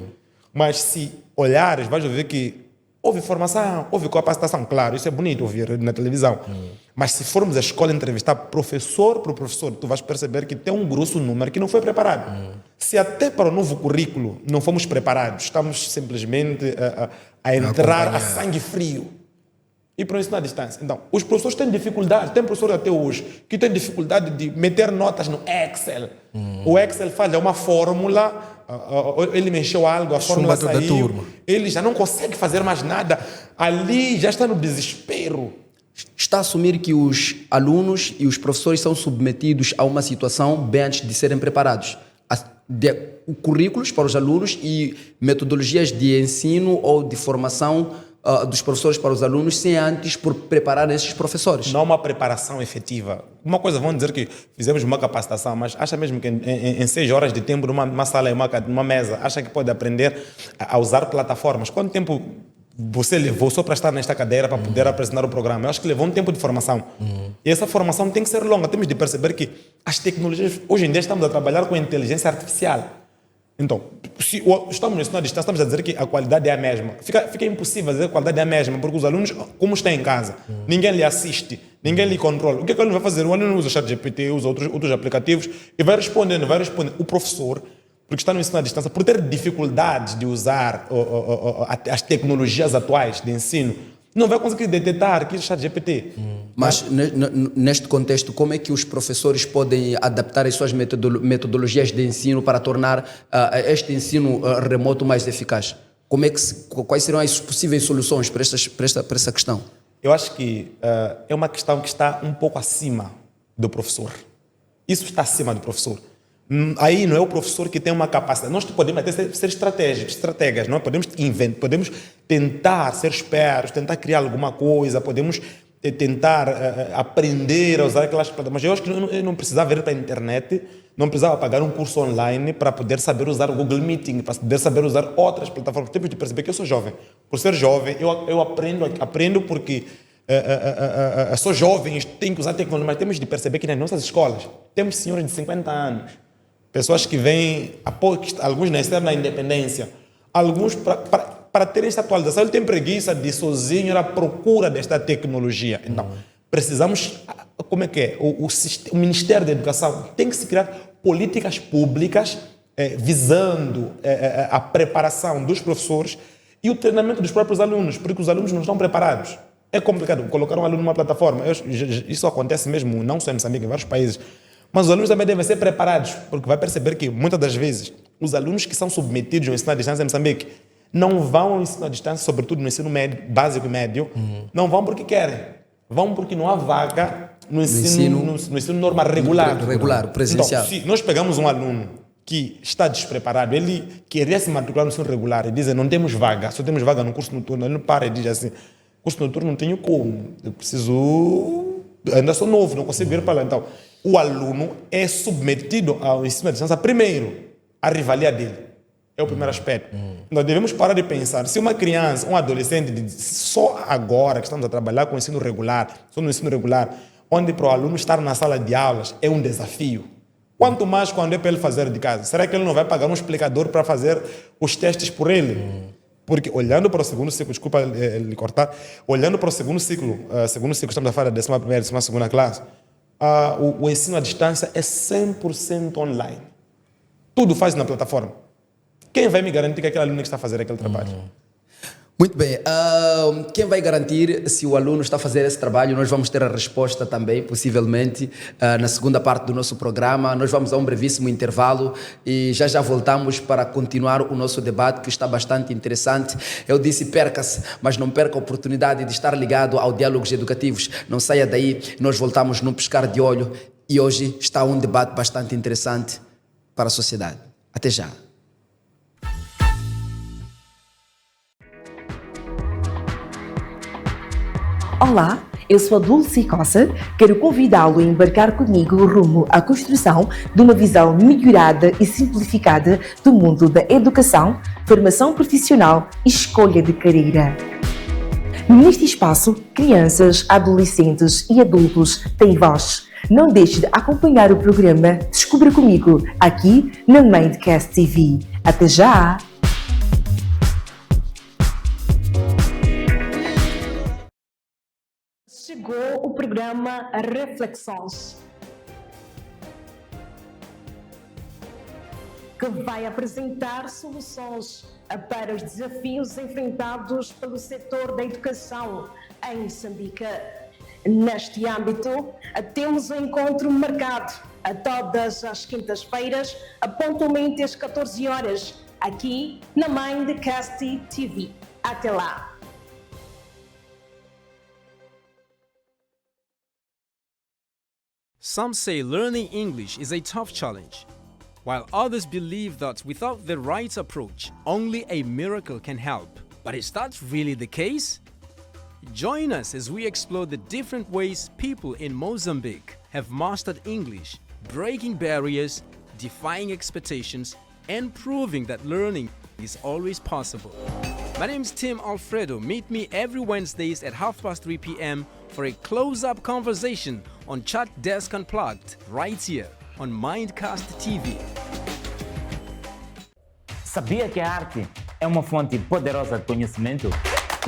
Speaker 2: Mas se olhares, vais ver que houve formação, houve capacitação, claro, isso é bonito ouvir na televisão. Mas se formos à escola entrevistar professor por professor, tu vais perceber que tem um grosso número que não foi preparado. Se até para o novo currículo não fomos preparados, estamos simplesmente a entrar a sangue frio. E para o ensino à distância. Então, os professores têm dificuldade, tem professor até hoje que tem dificuldade de meter notas no Excel. O Excel faz uma fórmula, ele mexeu algo, a fórmula saiu, ele já não consegue fazer mais nada, ali já está no desespero.
Speaker 1: Está a assumir que os alunos e os professores são submetidos a uma situação bem antes de serem preparados. Currículos para os alunos e metodologias de ensino ou de formação dos professores para os alunos sem antes preparar esses professores.
Speaker 2: Não há uma preparação efetiva. Uma coisa, vão dizer que fizemos uma capacitação, mas acha mesmo que em 6 horas de tempo, numa sala, numa mesa, acha que pode aprender a usar plataformas? Quanto tempo você levou só para estar nesta cadeira para poder apresentar o programa? Eu acho que levou um tempo de formação. E essa formação tem que ser longa. Temos de perceber que as tecnologias, hoje em dia estamos a trabalhar com inteligência artificial. Então, se estamos no ensino à distância, estamos a dizer que a qualidade é a mesma. Fica impossível dizer que a qualidade é a mesma, porque os alunos, como estão em casa, ninguém lhe assiste, ninguém lhe controla. O que é que o aluno vai fazer? O aluno usa o ChatGPT, usa outros aplicativos e vai respondendo. O professor, porque está no ensino à distância, por ter dificuldades de usar as tecnologias atuais de ensino, não vai conseguir detectar que é o ChatGPT.
Speaker 1: Mas neste contexto, como é que os professores podem adaptar as suas metodologias de ensino para tornar este ensino remoto mais eficaz? Quais serão as possíveis soluções para essa questão?
Speaker 2: Eu acho que é uma questão que está um pouco acima do professor. Isso está acima do professor. Aí não é o professor que tem uma capacidade. Nós podemos até ser estrategas, não é? Podemos inventar, podemos tentar ser espertos, tentar criar alguma coisa, podemos tentar aprender a usar aquelas plataformas. Mas eu acho que eu não precisava ir para a internet, não precisava pagar um curso online para poder saber usar o Google Meeting, para poder saber usar outras plataformas. Temos de perceber que eu sou jovem. Por ser jovem, eu aprendo porque sou jovem, tenho que usar tecnologia, mas temos de perceber que nas nossas escolas temos senhores de 50 anos, pessoas que vêm, alguns nasceram na independência, alguns para terem esta atualização, ele tem preguiça de sozinho ir à procura desta tecnologia. Então, precisamos, como é que é? O Ministério da Educação tem que se criar políticas públicas visando a preparação dos professores e o treinamento dos próprios alunos, porque os alunos não estão preparados. É complicado colocar um aluno numa plataforma. Isso acontece mesmo, não só em Moçambique, em vários países. Mas os alunos também devem ser preparados, porque vai perceber que, muitas das vezes, os alunos que são submetidos ao ensino à distância em Moçambique não vão ao ensino à distância, sobretudo no ensino médio, básico e médio, não vão porque querem. Vão porque não há vaga no ensino normal, regular,
Speaker 1: presencial.
Speaker 2: Então, se nós pegamos um aluno que está despreparado, ele queria se matricular no ensino regular e diz, não temos vaga, só temos vaga no curso noturno, ele para e diz assim, curso noturno não tenho como, eu preciso, ainda sou novo, não consigo ir para lá. Então, o aluno é submetido ao ensino à distância primeiro, a rivalidade dele. É o primeiro aspecto. Nós devemos parar de pensar, se uma criança, um adolescente, só agora que estamos a trabalhar com o ensino regular, só no ensino regular, onde para o aluno estar na sala de aulas é um desafio. Quanto mais quando é para ele fazer de casa. Será que ele não vai pagar um explicador para fazer os testes por ele? Porque olhando para o segundo ciclo, desculpa lhe cortar, olhando para o segundo ciclo, estamos a falar da 11ª e 12ª classe, o ensino à distância é 100% online. Tudo faz na plataforma. Quem vai me garantir que aquele aluno que está a fazer aquele trabalho?
Speaker 1: Muito bem. Quem vai garantir se o aluno está a fazer esse trabalho? Nós vamos ter a resposta também, possivelmente, na segunda parte do nosso programa. Nós vamos a um brevíssimo intervalo e já voltamos para continuar o nosso debate, que está bastante interessante. Eu disse perca-se, mas não perca a oportunidade de estar ligado ao Diálogos Educativos. Não saia daí, nós voltamos num piscar de olho e hoje está um debate bastante interessante para a sociedade. Até já.
Speaker 4: Olá, eu sou a Dulce Cossa, quero convidá-lo a embarcar comigo rumo à construção de uma visão melhorada e simplificada do mundo da educação, formação profissional e escolha de carreira. Neste espaço, crianças, adolescentes e adultos têm voz. Não deixe de acompanhar o programa Descubra Comigo, aqui na Mindcast TV. Até já! Chegou o programa Reflexões, que vai apresentar soluções para os desafios enfrentados pelo setor da educação em Moçambique. Neste âmbito, temos um encontro marcado a todas as quintas-feiras, pontualmente às 14 horas, aqui na Mindcast TV. Até lá!
Speaker 5: Some say learning English is a tough challenge, while others believe that without the right approach, only a miracle can help. But is that really the case? Join us as we explore the different ways people in Mozambique have mastered English, breaking barriers, defying expectations, and proving that learning is always possible. My name is Tim Alfredo. Meet me every Wednesdays at 3:30 p.m. for a close-up conversation on Chat Desk Unplugged, right here on Mindcast TV.
Speaker 6: Sabia que a arte é uma fonte poderosa de conhecimento?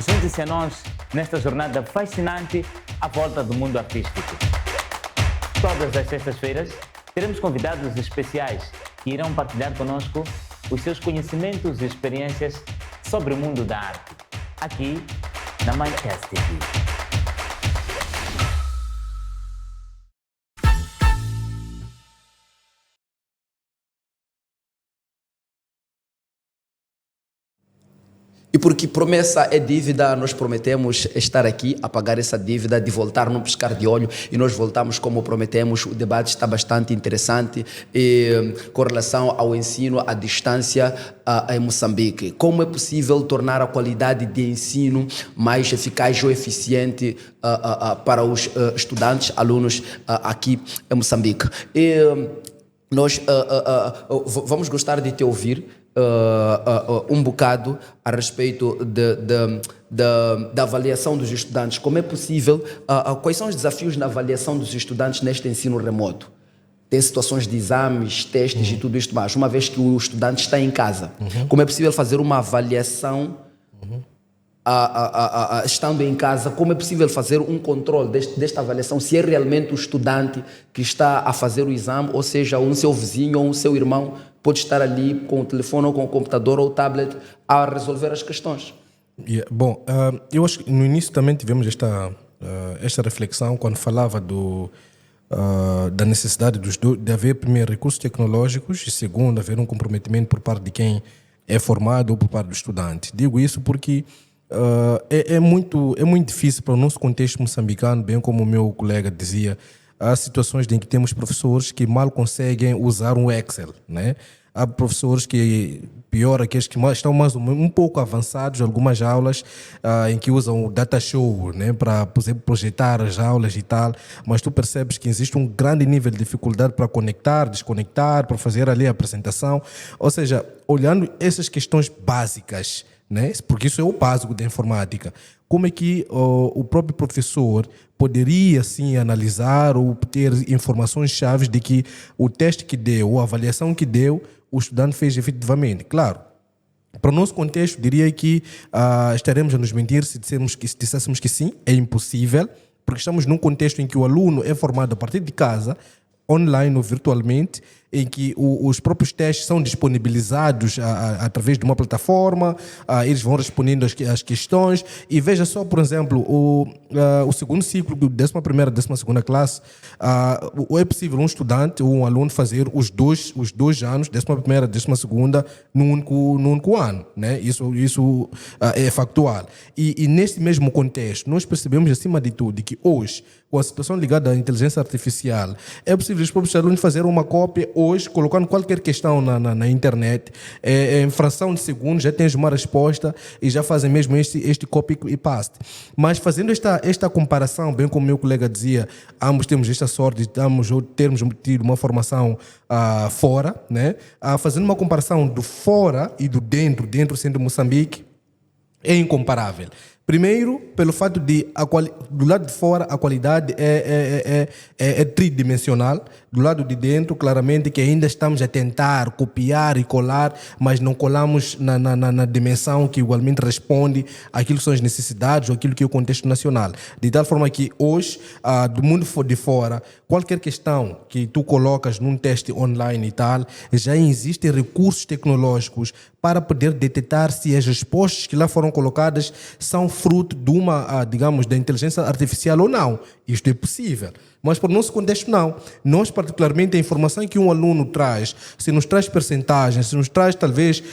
Speaker 6: Junte-se a nós nesta jornada fascinante à volta do mundo artístico. Todas as sextas-feiras teremos convidados especiais que irão partilhar conosco os seus conhecimentos e experiências sobre o mundo da arte, aqui na Mindcast TV.
Speaker 1: E porque promessa é dívida, nós prometemos estar aqui a pagar essa dívida, de voltar num piscar de olho, e nós voltamos como prometemos. O debate está bastante interessante com relação ao ensino à distância em Moçambique. Como é possível tornar a qualidade de ensino mais eficaz ou eficiente para os estudantes, alunos aqui em Moçambique? E nós vamos gostar de te ouvir um bocado a respeito da avaliação dos estudantes. Como é possível, quais são os desafios na avaliação dos estudantes neste ensino remoto? Tem situações de exames, testes e tudo isto mais, uma vez que o estudante está em casa. Como é possível fazer uma avaliação estando em casa? Como é possível fazer um controle desta avaliação, se é realmente o estudante que está a fazer o exame, ou seja, um seu vizinho ou um seu irmão pode estar ali com o telefone ou com o computador ou o tablet a resolver as questões?
Speaker 3: Bom, eu acho que no início também tivemos esta reflexão quando falava da necessidade de haver, primeiro, recursos tecnológicos e, segundo, haver um comprometimento por parte de quem é formado ou por parte do estudante. Digo isso porque é muito difícil para o nosso contexto moçambicano, bem como o meu colega dizia. Há situações em que temos professores que mal conseguem usar um Excel, né? Há professores que, pior, aqueles que estão um pouco avançados, algumas aulas em que usam o data show, né? Para, por exemplo, projetar as aulas e tal, mas tu percebes que existe um grande nível de dificuldade para conectar, desconectar, para fazer ali a apresentação. Ou seja, olhando essas questões básicas, né? Porque isso é o básico da informática. Como é que o próprio professor poderia, sim, analisar ou ter informações chaves de que o teste que deu, ou a avaliação que deu, o estudante fez efetivamente? Claro, para o nosso contexto, diria que estaremos a nos mentir se disséssemos que sim, é impossível, porque estamos num contexto em que o aluno é formado a partir de casa, online ou virtualmente, em que os próprios testes são disponibilizados através de uma plataforma, eles vão respondendo as questões, e veja só, por exemplo, o segundo ciclo, 11ª, 12ª classe, é possível um estudante ou um aluno fazer os dois anos, 11ª, 12ª, num único ano, né? Isso é factual. E neste mesmo contexto, nós percebemos, acima de tudo, que hoje, com a situação ligada à inteligência artificial, é possível os próprios alunos fazerem uma cópia hoje, colocando qualquer questão na internet, em fração de segundos já tens uma resposta e já fazem mesmo este copy e paste. Mas fazendo esta comparação, bem como o meu colega dizia, ambos temos esta sorte de termos tido uma formação fora, né? Fazendo uma comparação do fora e do dentro sendo Moçambique, é incomparável. Primeiro, pelo fato de do lado de fora a qualidade é tridimensional. Do lado de dentro, claramente que ainda estamos a tentar copiar e colar, mas não colamos na dimensão que igualmente responde àquilo que são as necessidades ou aquilo que é o contexto nacional. De tal forma que hoje, do mundo de fora, qualquer questão que tu colocas num teste online e tal, já existem recursos tecnológicos para poder detectar se as respostas que lá foram colocadas são fruto de digamos, da inteligência artificial ou não. Isto é possível. Mas para o nosso contexto não. Nós, particularmente, a informação que um aluno traz, se nos traz percentagens, se nos traz talvez,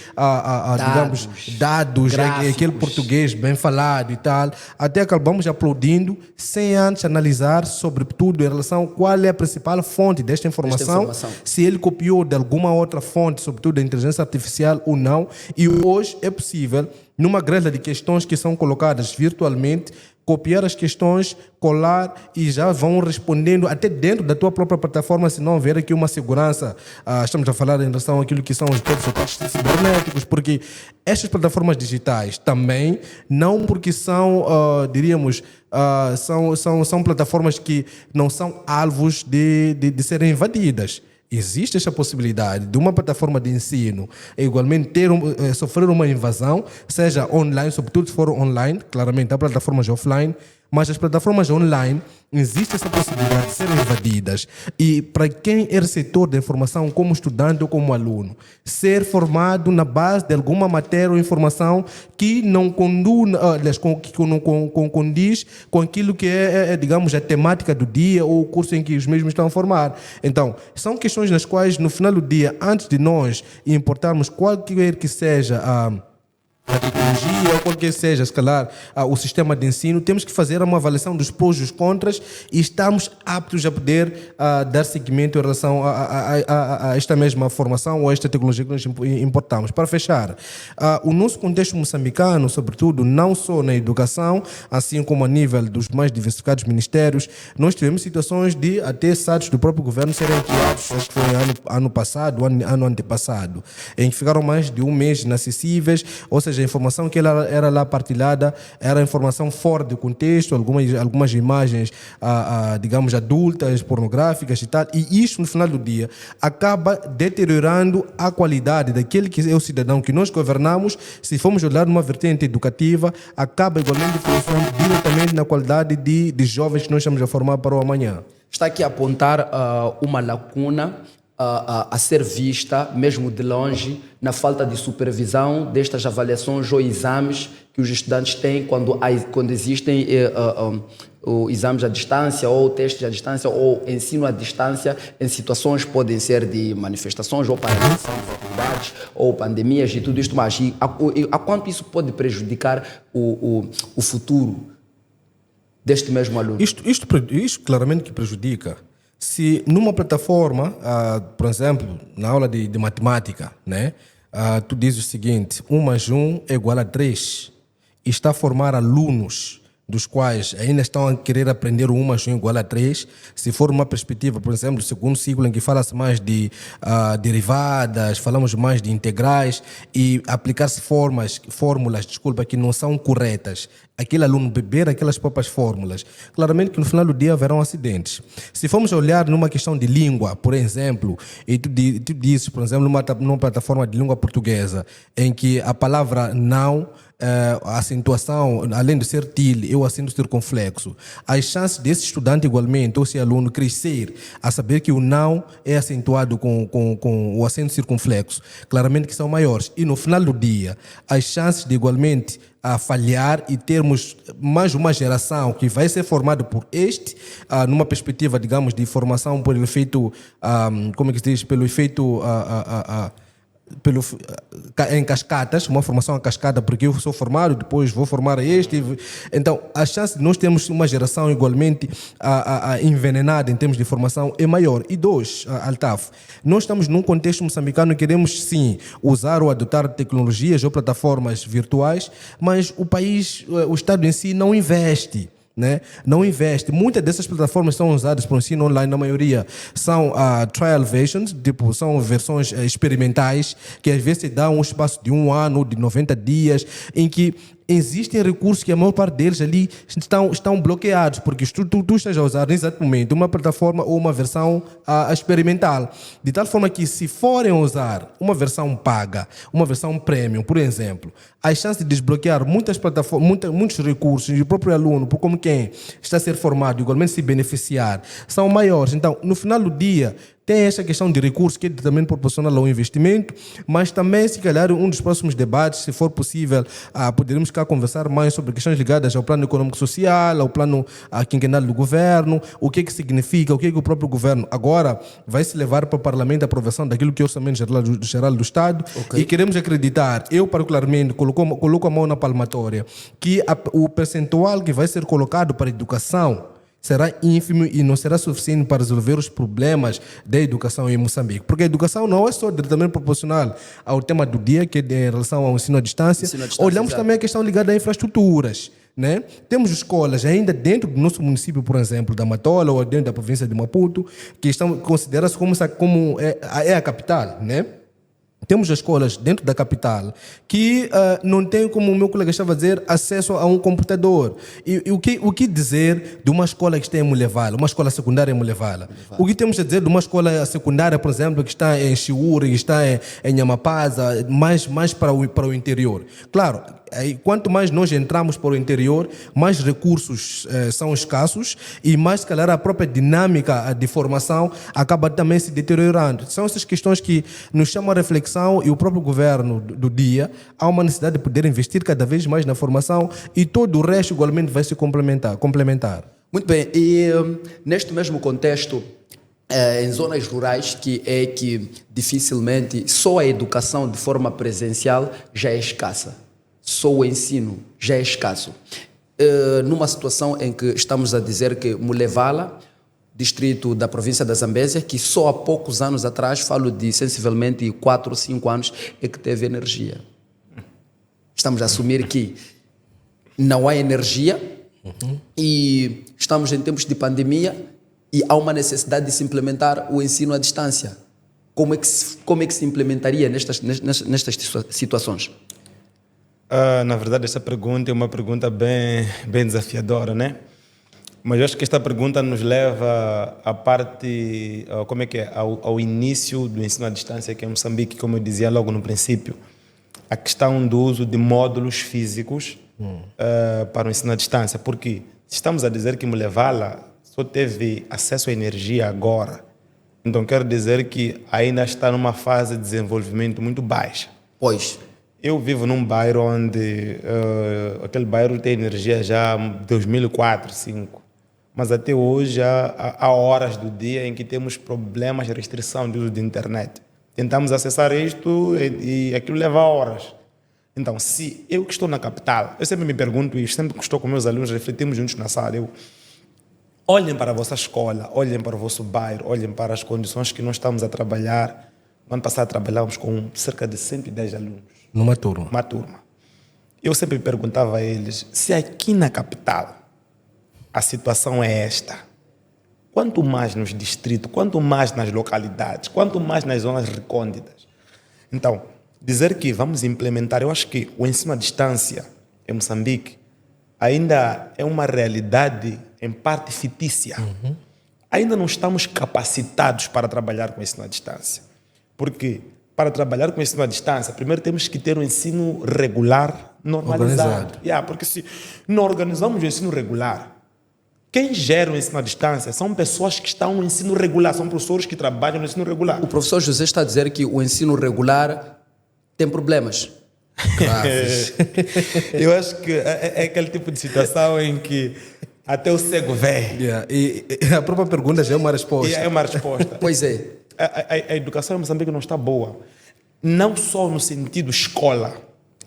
Speaker 3: digamos, dados, aquele português bem falado e tal, até acabamos aplaudindo sem antes analisar, sobretudo, em relação a qual é a principal fonte desta informação, se ele copiou de alguma outra fonte, sobretudo da inteligência artificial ou não. E hoje é possível, numa grelha de questões que são colocadas virtualmente, copiar as questões, colar e já vão respondendo até dentro da tua própria plataforma, se não houver aqui uma segurança. Estamos a falar em relação àquilo que são os ataques cibernéticos, porque estas plataformas digitais também, não porque são, diríamos, são plataformas que não são alvos de serem invadidas. existe essa possibilidade de uma plataforma de ensino igualmente sofrer uma invasão, seja online, sobretudo se for online, claramente há plataformas offline, mas as plataformas online existe essa possibilidade de serem invadidas. E para quem é receptor da informação como estudante ou como aluno, ser formado na base de alguma matéria ou informação que não condiz com aquilo que digamos, a temática do dia ou o curso em que os mesmos estão a formar. Então, são questões nas quais, no final do dia, antes de nós importarmos qualquer que seja a tecnologia ou qualquer seja, se calhar, o sistema de ensino, temos que fazer uma avaliação dos prós e dos contras e estarmos aptos a poder dar seguimento em relação a esta mesma formação ou a esta tecnologia que nós importamos. Para fechar, o nosso contexto moçambicano, sobretudo, não só na educação, assim como a nível dos mais diversificados ministérios, nós tivemos situações de até sites do próprio governo serem criados, acho que foi ano passado, ano antepassado, em que ficaram mais de um mês inacessíveis, ou seja, a informação que era lá partilhada era informação fora de contexto, algumas imagens, digamos, adultas, pornográficas e tal, e isso, no final do dia, acaba deteriorando a qualidade daquele que é o cidadão que nós governamos. Se formos olhar numa vertente educativa, acaba igualmente influenciando diretamente na qualidade de jovens que nós estamos a formar para o amanhã.
Speaker 1: Está aqui a apontar uma lacuna a ser vista, mesmo de longe, na falta de supervisão destas avaliações ou exames que os estudantes têm quando existem exames à distância ou testes à distância ou ensino à distância em situações que podem ser de manifestações ou paralisação de atividades ou pandemias e tudo isto mais. E a quanto isso pode prejudicar o futuro deste mesmo aluno?
Speaker 3: Isto claramente que prejudica. Se numa plataforma, por exemplo, na aula de matemática, né, tu dizes o seguinte: 1 mais 1 é igual a 3, e está a formar alunos dos quais ainda estão a querer aprender o 1 mais 1 igual a 3, se for uma perspectiva, por exemplo, do segundo ciclo, em que fala-se mais de derivadas, falamos mais de integrais, e aplicar-se fórmulas, que não são corretas, aquele aluno beber aquelas próprias fórmulas, claramente que no final do dia haverão acidentes. Se formos olhar numa questão de língua, por exemplo, e tu dizes, por exemplo, numa plataforma de língua portuguesa, em que a palavra não, a acentuação, além de ser til, eu acento circunflexo, as chances desse estudante igualmente, ou esse aluno, crescer a saber que o não é acentuado com o acento circunflexo, claramente que são maiores. E no final do dia, as chances de igualmente a falhar e termos mais uma geração que vai ser formada por numa perspectiva, digamos, de formação por efeito, como é que se diz, pelo efeito em cascatas, uma formação a cascata, porque eu sou formado, depois vou formar então a chance de nós termos uma geração igualmente envenenada em termos de formação é maior. E 2, Altaf, nós estamos num contexto moçambicano e queremos sim usar ou adotar tecnologias ou plataformas virtuais, mas o Estado em si não investe. Né? Não investe. Muitas dessas plataformas são usadas para o ensino online, na maioria são trial versions, tipo, são versões experimentais, que às vezes dão um espaço de 1 ano, de 90 dias, em que existem recursos que a maior parte deles ali estão bloqueados, porque tu estás a usar nesse exato momento uma plataforma ou uma versão experimental. De tal forma que, se forem usar uma versão paga, uma versão premium, por exemplo, as chances de desbloquear muitas plataformas, muitos recursos, e o próprio aluno, como quem está a ser formado, igualmente se beneficiar, são maiores. Então, no final do dia, tem essa questão de recursos que é também proporcional ao investimento, mas também, se calhar, um dos próximos debates, se for possível, poderemos cá conversar mais sobre questões ligadas ao plano econômico-social, ao plano quinquenal do governo, o que significa, o que o próprio governo agora vai se levar para o Parlamento a aprovação daquilo que é o Orçamento Geral do Estado. Okay. E queremos acreditar, eu particularmente coloco a mão na palmatória, que o percentual que vai ser colocado para a educação será ínfimo e não será suficiente para resolver os problemas da educação em Moçambique. Porque a educação não é só diretamente proporcional ao tema do dia, que é em relação ao ensino à distância. Olhamos também a questão ligada a infraestruturas. Né? Temos escolas ainda dentro do nosso município, por exemplo, da Matola, ou dentro da província de Maputo, que estão consideradas como a capital, né? temos escolas dentro da capital que não têm, como o meu colega estava a dizer, acesso a um computador. E o que dizer de uma escola que está em Mulevala, uma escola secundária em Mulevala? O que temos a dizer de uma escola secundária, por exemplo, que está em Chiúra, que está em Nhamapaza, mais para o interior? Claro, quanto mais nós entramos para o interior, mais recursos são escassos e mais, se calhar, a própria dinâmica de formação acaba também se deteriorando. São essas questões que nos chamam a reflexão, e o próprio governo do dia, há uma necessidade de poder investir cada vez mais na formação e todo o resto igualmente vai se complementar.
Speaker 1: Muito bem, e neste mesmo contexto, em zonas rurais, que dificilmente só a educação de forma presencial já é escassa, só o ensino já é escasso. Numa situação em que estamos a dizer que Mulevala, distrito da província da Zambésia, que só há poucos anos atrás, falo de sensivelmente 4 ou 5 anos, é que teve energia. Estamos a assumir que não há energia e estamos em tempos de pandemia e há uma necessidade de se implementar o ensino à distância. Como é que se implementaria nestas situações?
Speaker 2: Na verdade, essa pergunta é uma pergunta bem desafiadora, né? Mas eu acho que esta pergunta nos leva à parte, ao início do ensino à distância aqui em Moçambique, como eu dizia logo no princípio, a questão do uso de módulos físicos para o ensino à distância. Porque se estamos a dizer que Mulevala só teve acesso à energia agora, então quero dizer que ainda está numa fase de desenvolvimento muito baixa.
Speaker 1: Pois.
Speaker 2: Eu vivo num bairro onde aquele bairro tem energia já em 2004, 2005. Mas até hoje há horas do dia em que temos problemas de restrição de uso de internet. Tentamos acessar isto e aquilo leva horas. Então, se eu que estou na capital, eu sempre me pergunto isto, sempre que estou com meus alunos, refletimos juntos na sala, olhem para a vossa escola, olhem para o vosso bairro, olhem para as condições que nós estamos a trabalhar. No ano passado trabalhávamos com cerca de 110 alunos.
Speaker 3: Numa turma?
Speaker 2: Uma turma. Eu sempre perguntava a eles, se aqui na capital a situação é esta, quanto mais nos distritos, quanto mais nas localidades, quanto mais nas zonas recônditas. Então, dizer que vamos implementar, eu acho que o ensino à distância em Moçambique ainda é uma realidade em parte fictícia. Ainda não estamos capacitados para trabalhar com o ensino à distância. Porque para trabalhar com o ensino à distância, primeiro temos que ter um ensino regular normalizado. Porque se não organizamos o ensino regular, quem gera o ensino à distância são pessoas que estão no ensino regular, são professores que trabalham no ensino regular.
Speaker 1: O professor José está a dizer que o ensino regular tem problemas graves.
Speaker 2: Eu acho que é aquele tipo de situação em que até o cego vê.
Speaker 3: E a própria pergunta já é uma resposta.
Speaker 2: É uma resposta.
Speaker 1: Pois é.
Speaker 2: A educação em Moçambique não está boa. Não só no sentido escola,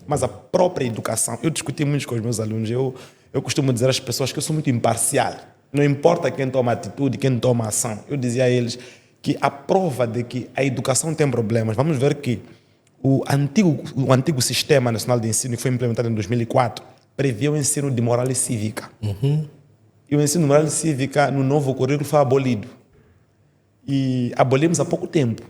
Speaker 2: mas a própria educação. Eu discuti muito com os meus alunos. Eu costumo dizer às pessoas que eu sou muito imparcial. Não importa quem toma atitude, quem toma ação. Eu dizia a eles que a prova de que a educação tem problemas, vamos ver que o antigo Sistema Nacional de Ensino, que foi implementado em 2004, previa o ensino de moral e cívica. E o ensino de moral e cívica no novo currículo foi abolido. E abolimos há pouco tempo.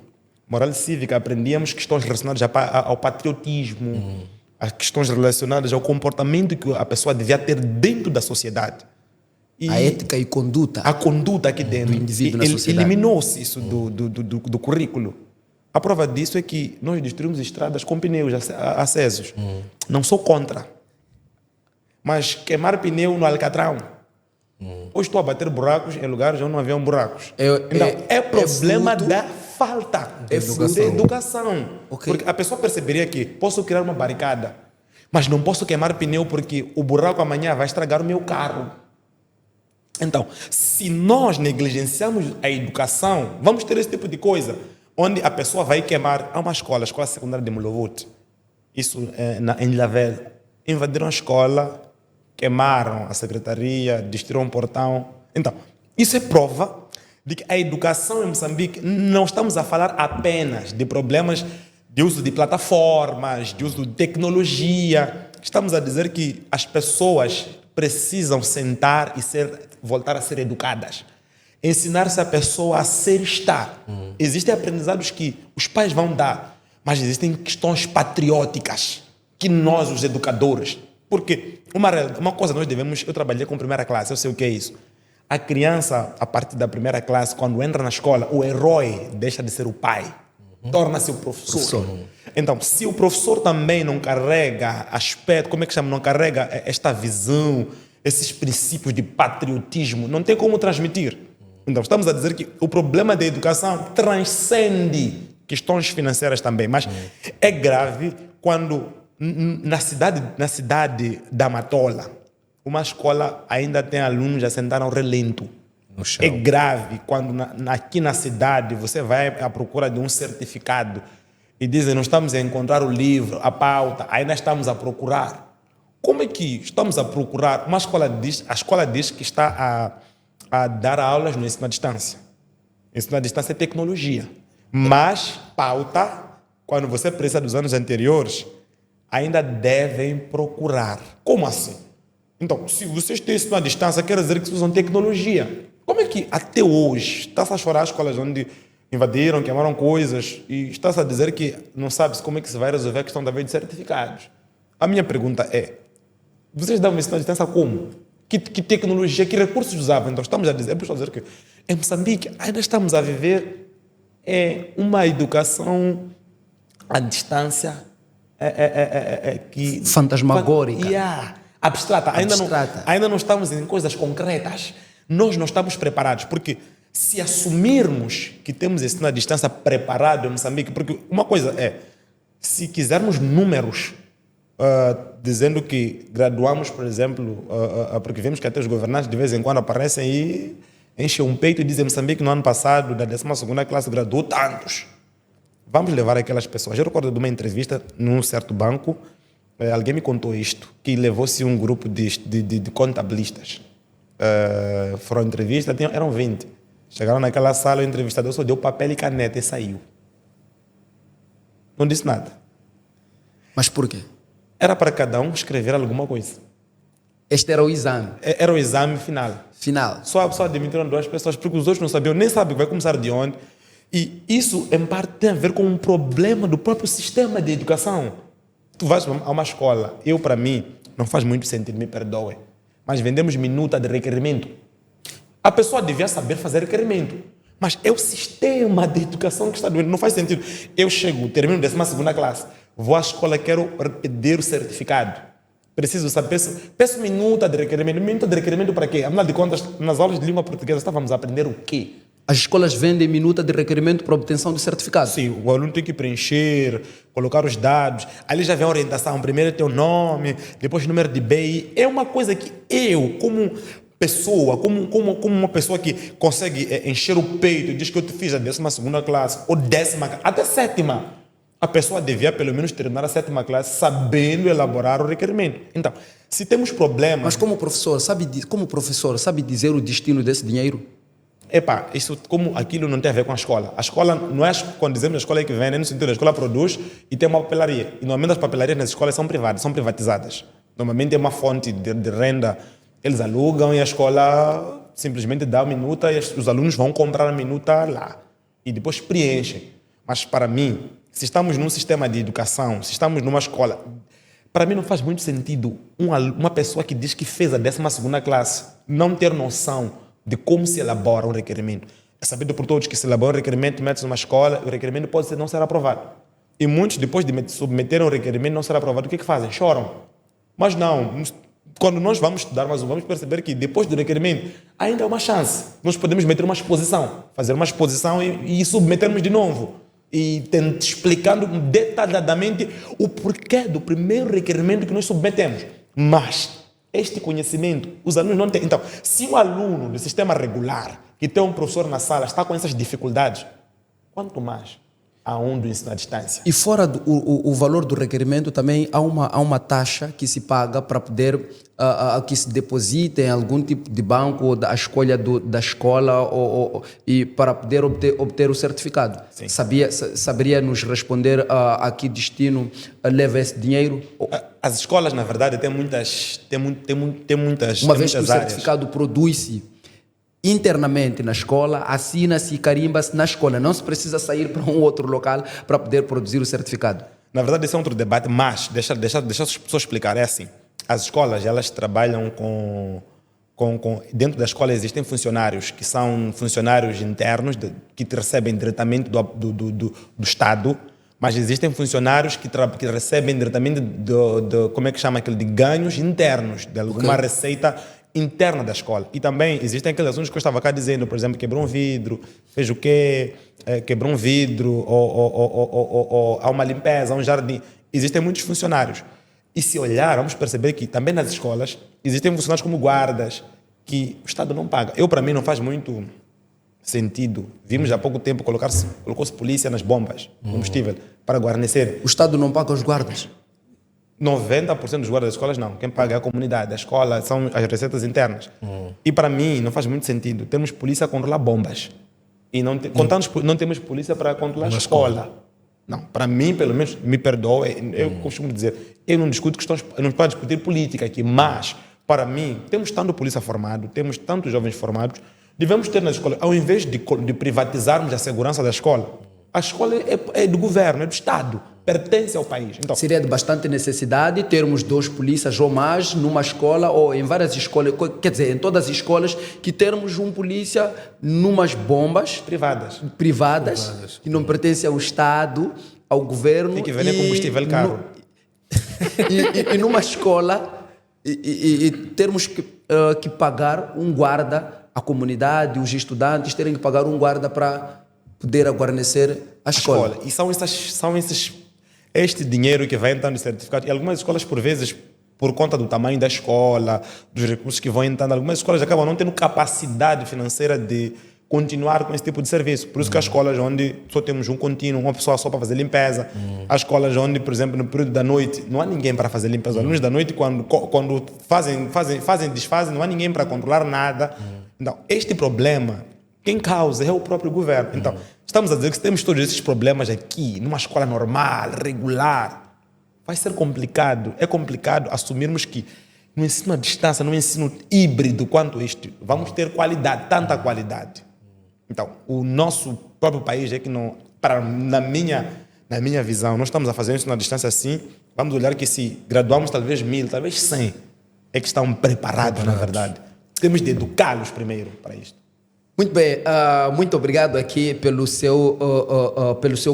Speaker 2: Moral e cívica, aprendíamos questões relacionadas ao patriotismo, as questões relacionadas ao comportamento que a pessoa devia ter dentro da sociedade. E
Speaker 1: a ética e conduta.
Speaker 2: A conduta aqui dentro.
Speaker 1: Do indivíduo na sociedade.
Speaker 2: Eliminou-se isso do currículo. A prova disso é que nós destruímos estradas com pneus acesos. Não sou contra. Mas queimar pneu no Alcatrão. Hoje estou a bater buracos em lugares onde não haviam buracos. É problema da falta de educação.
Speaker 1: Okay.
Speaker 2: Porque a pessoa perceberia que posso criar uma barricada, mas não posso queimar pneu porque o buraco amanhã vai estragar o meu carro. Então, se nós negligenciamos a educação, vamos ter esse tipo de coisa, onde a pessoa vai queimar. Há uma escola, a escola secundária de Mulovut, isso em Ilhavela, invadiram a escola, queimaram a secretaria, destruíram um portão. Então, isso é prova de que a educação em Moçambique, não estamos a falar apenas de problemas de uso de plataformas, de uso de tecnologia. Estamos a dizer que as pessoas precisam sentar e voltar a ser educadas. Ensinar-se a pessoa a ser estar. Existem aprendizados que os pais vão dar, mas existem questões patrióticas que nós, os educadores, porque uma coisa nós devemos, eu trabalhei com primeira classe, eu sei o que é isso. A criança, a partir da primeira classe, quando entra na escola, o herói deixa de ser o pai, torna-se o professor. Então, se o professor também não carrega aspecto, como é que chama? Não carrega esta visão, esses princípios de patriotismo, não tem como transmitir. Então, estamos a dizer que o problema da educação transcende questões financeiras também, mas é grave quando na cidade da Matola, uma escola ainda tem alunos a sentar ao relento.
Speaker 3: No chão.
Speaker 2: É grave quando aqui na cidade você vai à procura de um certificado e dizem, não estamos a encontrar o livro, a pauta, ainda estamos a procurar. Como é que estamos a procurar? A escola diz que está a dar aulas no ensino à distância. Ensino à distância é tecnologia. Mas pauta, quando você precisa dos anos anteriores, ainda devem procurar. Como assim? Então, se vocês têm ensino à distância, quer dizer que vocês usam tecnologia. Como é que até hoje está-se a chorar as escolas onde invadiram, queimaram coisas e está-se a dizer que não sabe como é que se vai resolver a questão da vez de certificados? A minha pergunta é, vocês dão ensino à distância como? Que tecnologia, que recursos usavam? Então estamos a dizer que em Moçambique ainda estamos a viver uma educação à distância que
Speaker 1: fantasmagórica.
Speaker 2: Abstrata. Ainda não estamos em coisas concretas. Nós não estamos preparados, porque se assumirmos que temos ensino à distância preparado em Moçambique, porque uma coisa é, se quisermos números, dizendo que graduamos, por exemplo, porque vemos que até os governantes de vez em quando aparecem e enchem um peito e dizem Moçambique no ano passado, da 12ª classe, graduou tantos. Vamos levar aquelas pessoas. Eu recordo de uma entrevista num certo banco, alguém me contou isto, que levou-se um grupo de contabilistas. Foram à entrevista, eram 20. Chegaram naquela sala, o entrevistador só deu papel e caneta e saiu. Não disse nada.
Speaker 1: Mas por quê?
Speaker 2: Era para cada um escrever alguma coisa.
Speaker 1: Este era o exame.
Speaker 2: Era o exame final. Só admitiram 2 pessoas, porque os outros não sabiam, nem sabem que vai começar de onde. E isso, em parte, tem a ver com um problema do próprio sistema de educação. Tu vais a uma escola, para mim, não faz muito sentido, me perdoe, mas vendemos minuta de requerimento. A pessoa devia saber fazer requerimento, mas é o sistema de educação que está doendo, não faz sentido. Eu chego, termino 12ª classe, vou à escola, quero pedir o certificado. Preciso saber, peço minuta de requerimento. Minuta de requerimento para quê? Afinal de contas, nas aulas de língua portuguesa estávamos a aprender o quê?
Speaker 1: As escolas vendem minuta de requerimento para obtenção do certificado.
Speaker 2: Sim, o aluno tem que preencher, colocar os dados. Ali já vem a orientação. Primeiro é teu nome, depois número de BI. É uma coisa que eu, como pessoa, como uma pessoa que consegue encher o peito e diz que eu te fiz a 12ª classe, ou 10ª, até 7ª, a pessoa devia pelo menos terminar a 7ª classe sabendo elaborar o requerimento. Então, se temos problemas...
Speaker 1: Mas como professor, sabe dizer o destino desse dinheiro?
Speaker 2: Isso, como aquilo não tem a ver com a escola. A escola, não é quando dizemos a escola é que vende, no sentido da escola produz e tem uma papelaria. E normalmente as papelarias nas escolas são privadas, são privatizadas. Normalmente é uma fonte de renda. Eles alugam e a escola simplesmente dá a minuta e os alunos vão comprar a minuta lá. E depois preenchem. Mas para mim, se estamos num sistema de educação, se estamos numa escola, para mim não faz muito sentido uma pessoa que diz que fez a 12ª classe não ter noção de como se elabora um requerimento. É sabido por todos que se elabora um requerimento, mete-se numa escola, o requerimento pode não ser aprovado. E muitos, depois de submeterem um requerimento não ser aprovado, o que fazem? Choram. Mas não, quando nós vamos estudar mais vamos perceber que depois do requerimento ainda há uma chance. Nós podemos meter uma exposição, fazer uma exposição e submetermos de novo. E explicando detalhadamente o porquê do primeiro requerimento que nós submetemos. Mas este conhecimento, os alunos não têm. Então, se um aluno do sistema regular, que tem um professor na sala, está com essas dificuldades, quanto mais a um do ensino à distância?
Speaker 1: E fora o valor do requerimento, também há uma taxa que se paga para poder que se deposite em algum tipo de banco ou da escolha da escola e para poder obter o certificado.
Speaker 2: Sim.
Speaker 1: Saberia nos responder a que destino leva esse dinheiro?
Speaker 2: As escolas, na verdade, têm muitas
Speaker 1: Uma vez que o
Speaker 2: áreas.
Speaker 1: certificado produz-se, internamente na escola, assina-se e carimba-se na escola. Não se precisa sair para um outro local para poder produzir o certificado.
Speaker 2: Na verdade, esse é outro debate, mas deixa as pessoas explicar. É assim, as escolas, elas trabalham dentro da escola existem funcionários que são funcionários internos que recebem diretamente do Estado, mas existem funcionários que recebem diretamente como é que chama aquilo, de ganhos internos, de alguma receita interna da escola. E também existem aqueles assuntos que eu estava cá dizendo, por exemplo, quebrou um vidro, fez o quê? Quebrou um vidro, ou há uma limpeza, há um jardim. Existem muitos funcionários. E se olhar, vamos perceber que também nas escolas existem funcionários como guardas, que o Estado não paga. Para mim, não faz muito sentido. Vimos há pouco tempo colocou-se polícia nas bombas, combustível, para guarnecer.
Speaker 1: O Estado não paga os guardas?
Speaker 2: 90% dos guardas das escolas não. Quem paga é a comunidade. A escola são as receitas internas. E para mim não faz muito sentido. Temos polícia a controlar bombas. E não temos polícia para controlar a escola. Não, para mim, pelo menos, me perdoe, eu costumo dizer, eu não discuto questões, eu não posso discutir política aqui, mas, para mim, temos tanto polícia formado, temos tantos jovens formados, devemos ter na escola, ao invés de privatizarmos a segurança da escola, a escola é do governo, é do Estado, pertence ao país. Então,
Speaker 1: seria de bastante necessidade termos 2 polícias ou mais numa escola ou em várias escolas, quer dizer, em todas as escolas, que termos um polícia numas bombas privadas que não pertencem ao Estado, ao governo.
Speaker 2: Tem que vender combustível caro.
Speaker 1: E numa escola e termos que pagar um guarda, a comunidade, os estudantes terem que pagar um guarda para poder guarnecer a escola.
Speaker 2: E são este dinheiro que vai entrando em certificado. E algumas escolas, por vezes, por conta do tamanho da escola, dos recursos que vão entrando, algumas escolas acabam não tendo capacidade financeira de continuar com esse tipo de serviço. Por isso que há escolas onde só temos um contínuo, uma pessoa só para fazer limpeza. Há escolas onde, por exemplo, no período da noite, não há ninguém para fazer limpeza. Os alunos da noite, quando desfazem, não há ninguém para controlar nada. Então, este problema, quem causa é o próprio governo. Então, estamos a dizer que se temos todos esses problemas aqui, numa escola normal, regular, vai ser complicado. É complicado assumirmos que no ensino à distância, no ensino híbrido quanto este, vamos ter qualidade, tanta qualidade. Então, o nosso próprio país é que não, na minha visão, nós estamos a fazer isso na distância assim, vamos olhar que se graduamos talvez 1000, talvez 100, é que estão preparados, na verdade. Temos de educá-los primeiro para isto.
Speaker 1: Muito bem, muito obrigado aqui pelo seu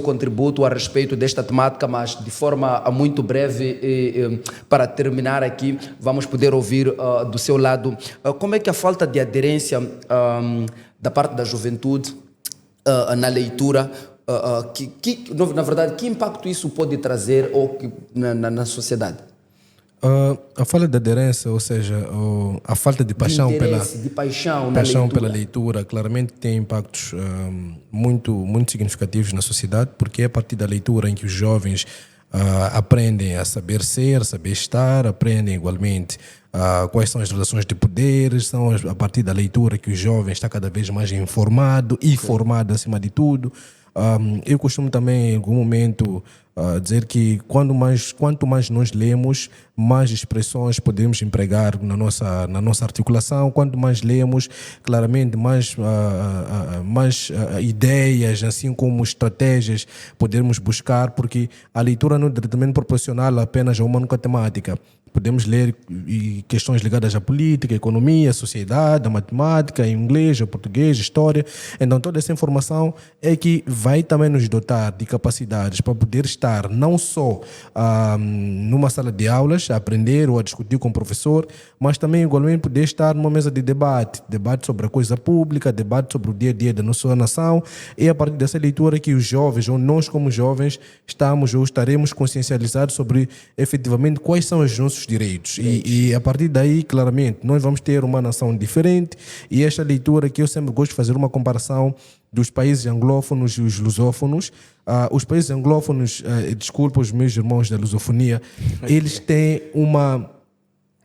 Speaker 1: contributo a respeito desta temática, mas de forma muito breve, para terminar aqui, vamos poder ouvir do seu lado como é que a falta de aderência da parte da juventude na leitura, na verdade, que impacto isso pode trazer na sociedade?
Speaker 3: A falta de aderência, ou seja, a falta de paixão pela leitura, claramente tem impactos muito significativos na sociedade, porque é a partir da leitura em que os jovens aprendem a saber ser, saber estar, aprendem igualmente quais são as relações de poderes, são a partir da leitura que o jovem está cada vez mais informado e formado acima de tudo. Eu costumo também, em algum momento, dizer que quanto mais nós lemos, mais expressões podemos empregar na nossa articulação. Quanto mais lemos, claramente, mais ideias, assim como estratégias, podemos buscar, porque a leitura não é diretamente proporcional apenas a uma única temática. Podemos ler questões ligadas à política, à economia, à sociedade, à matemática, em inglês, ao português, história. Então, toda essa informação é que vai também nos dotar de capacidades para poder estar não só numa sala de aulas, a aprender ou a discutir com o professor, mas também, igualmente, poder estar numa mesa de debate sobre a coisa pública, debate sobre o dia a dia da nossa nação. E a partir dessa leitura que os jovens, ou nós como jovens, estamos ou estaremos consciencializados sobre, efetivamente, quais são os nossos direitos. E a partir daí, claramente, nós vamos ter uma nação diferente. E esta leitura que eu sempre gosto de fazer uma comparação dos países anglófonos e os lusófonos. Os países anglófonos, desculpa os meus irmãos da lusofonia, eles têm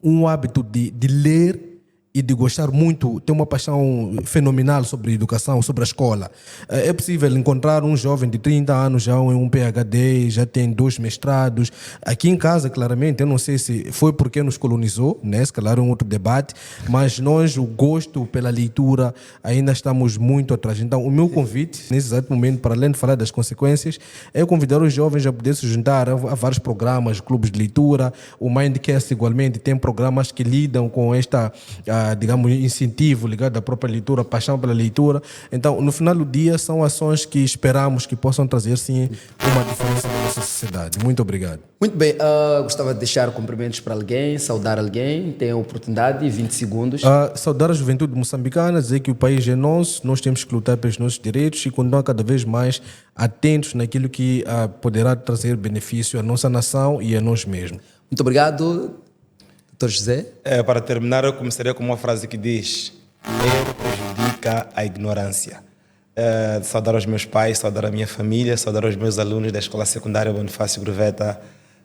Speaker 3: um hábito de ler e de gostar muito, ter uma paixão fenomenal sobre a educação, sobre a escola. É possível encontrar um jovem de 30 anos já em um PhD, já tem 2 mestrados. Aqui em casa, claramente, eu não sei se foi porque nos colonizou, né? Se calhar é um outro debate, mas nós, o gosto pela leitura, ainda estamos muito atrás. Então, o meu convite, nesse exato momento, para além de falar das consequências, é convidar os jovens a poder se juntar a vários programas, clubes de leitura. O Mindcast, igualmente, tem programas que lidam com esta, digamos, incentivo ligado à própria leitura, paixão pela leitura. Então, no final do dia, são ações que esperamos que possam trazer, sim, uma diferença na nossa sociedade. Muito obrigado.
Speaker 1: Muito bem, gostava de deixar cumprimentos para alguém, saudar alguém, tem a oportunidade, 20 segundos.
Speaker 3: Saudar a juventude moçambicana, dizer que o país é nosso, nós temos que lutar pelos nossos direitos e continuar cada vez mais atentos naquilo que poderá trazer benefício à nossa nação e a nós mesmos.
Speaker 1: Muito obrigado, Dr. José.
Speaker 2: Para terminar, eu começaria com uma frase que diz: erro prejudica a ignorância. Saudar aos meus pais, saudar a minha família, saudar aos meus alunos da Escola Secundária Bonifácio Gruveta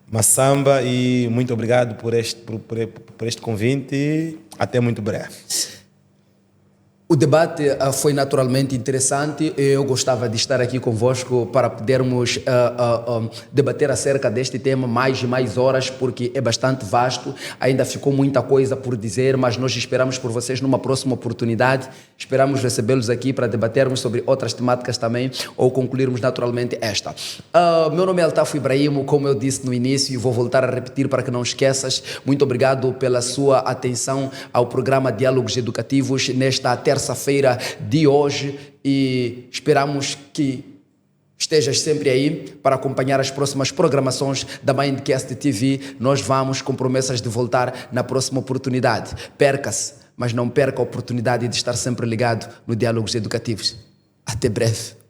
Speaker 2: Massamba e muito obrigado por este convite e até muito breve.
Speaker 1: O debate foi naturalmente interessante. Eu gostava de estar aqui convosco para podermos debater acerca deste tema mais e mais horas, porque é bastante vasto. Ainda ficou muita coisa por dizer, mas nós esperamos por vocês numa próxima oportunidade. Esperamos recebê-los aqui para debatermos sobre outras temáticas também, ou concluirmos naturalmente esta. Meu nome é Altafo Ibrahim, como eu disse no início, e vou voltar a repetir para que não esqueças. Muito obrigado pela sua atenção ao programa Diálogos Educativos nesta terça-feira de hoje, e esperamos que estejas sempre aí para acompanhar as próximas programações da Mindcast TV. Nós vamos com promessas de voltar na próxima oportunidade. Perca-se, mas não perca a oportunidade de estar sempre ligado no Diálogos Educativos. Até breve.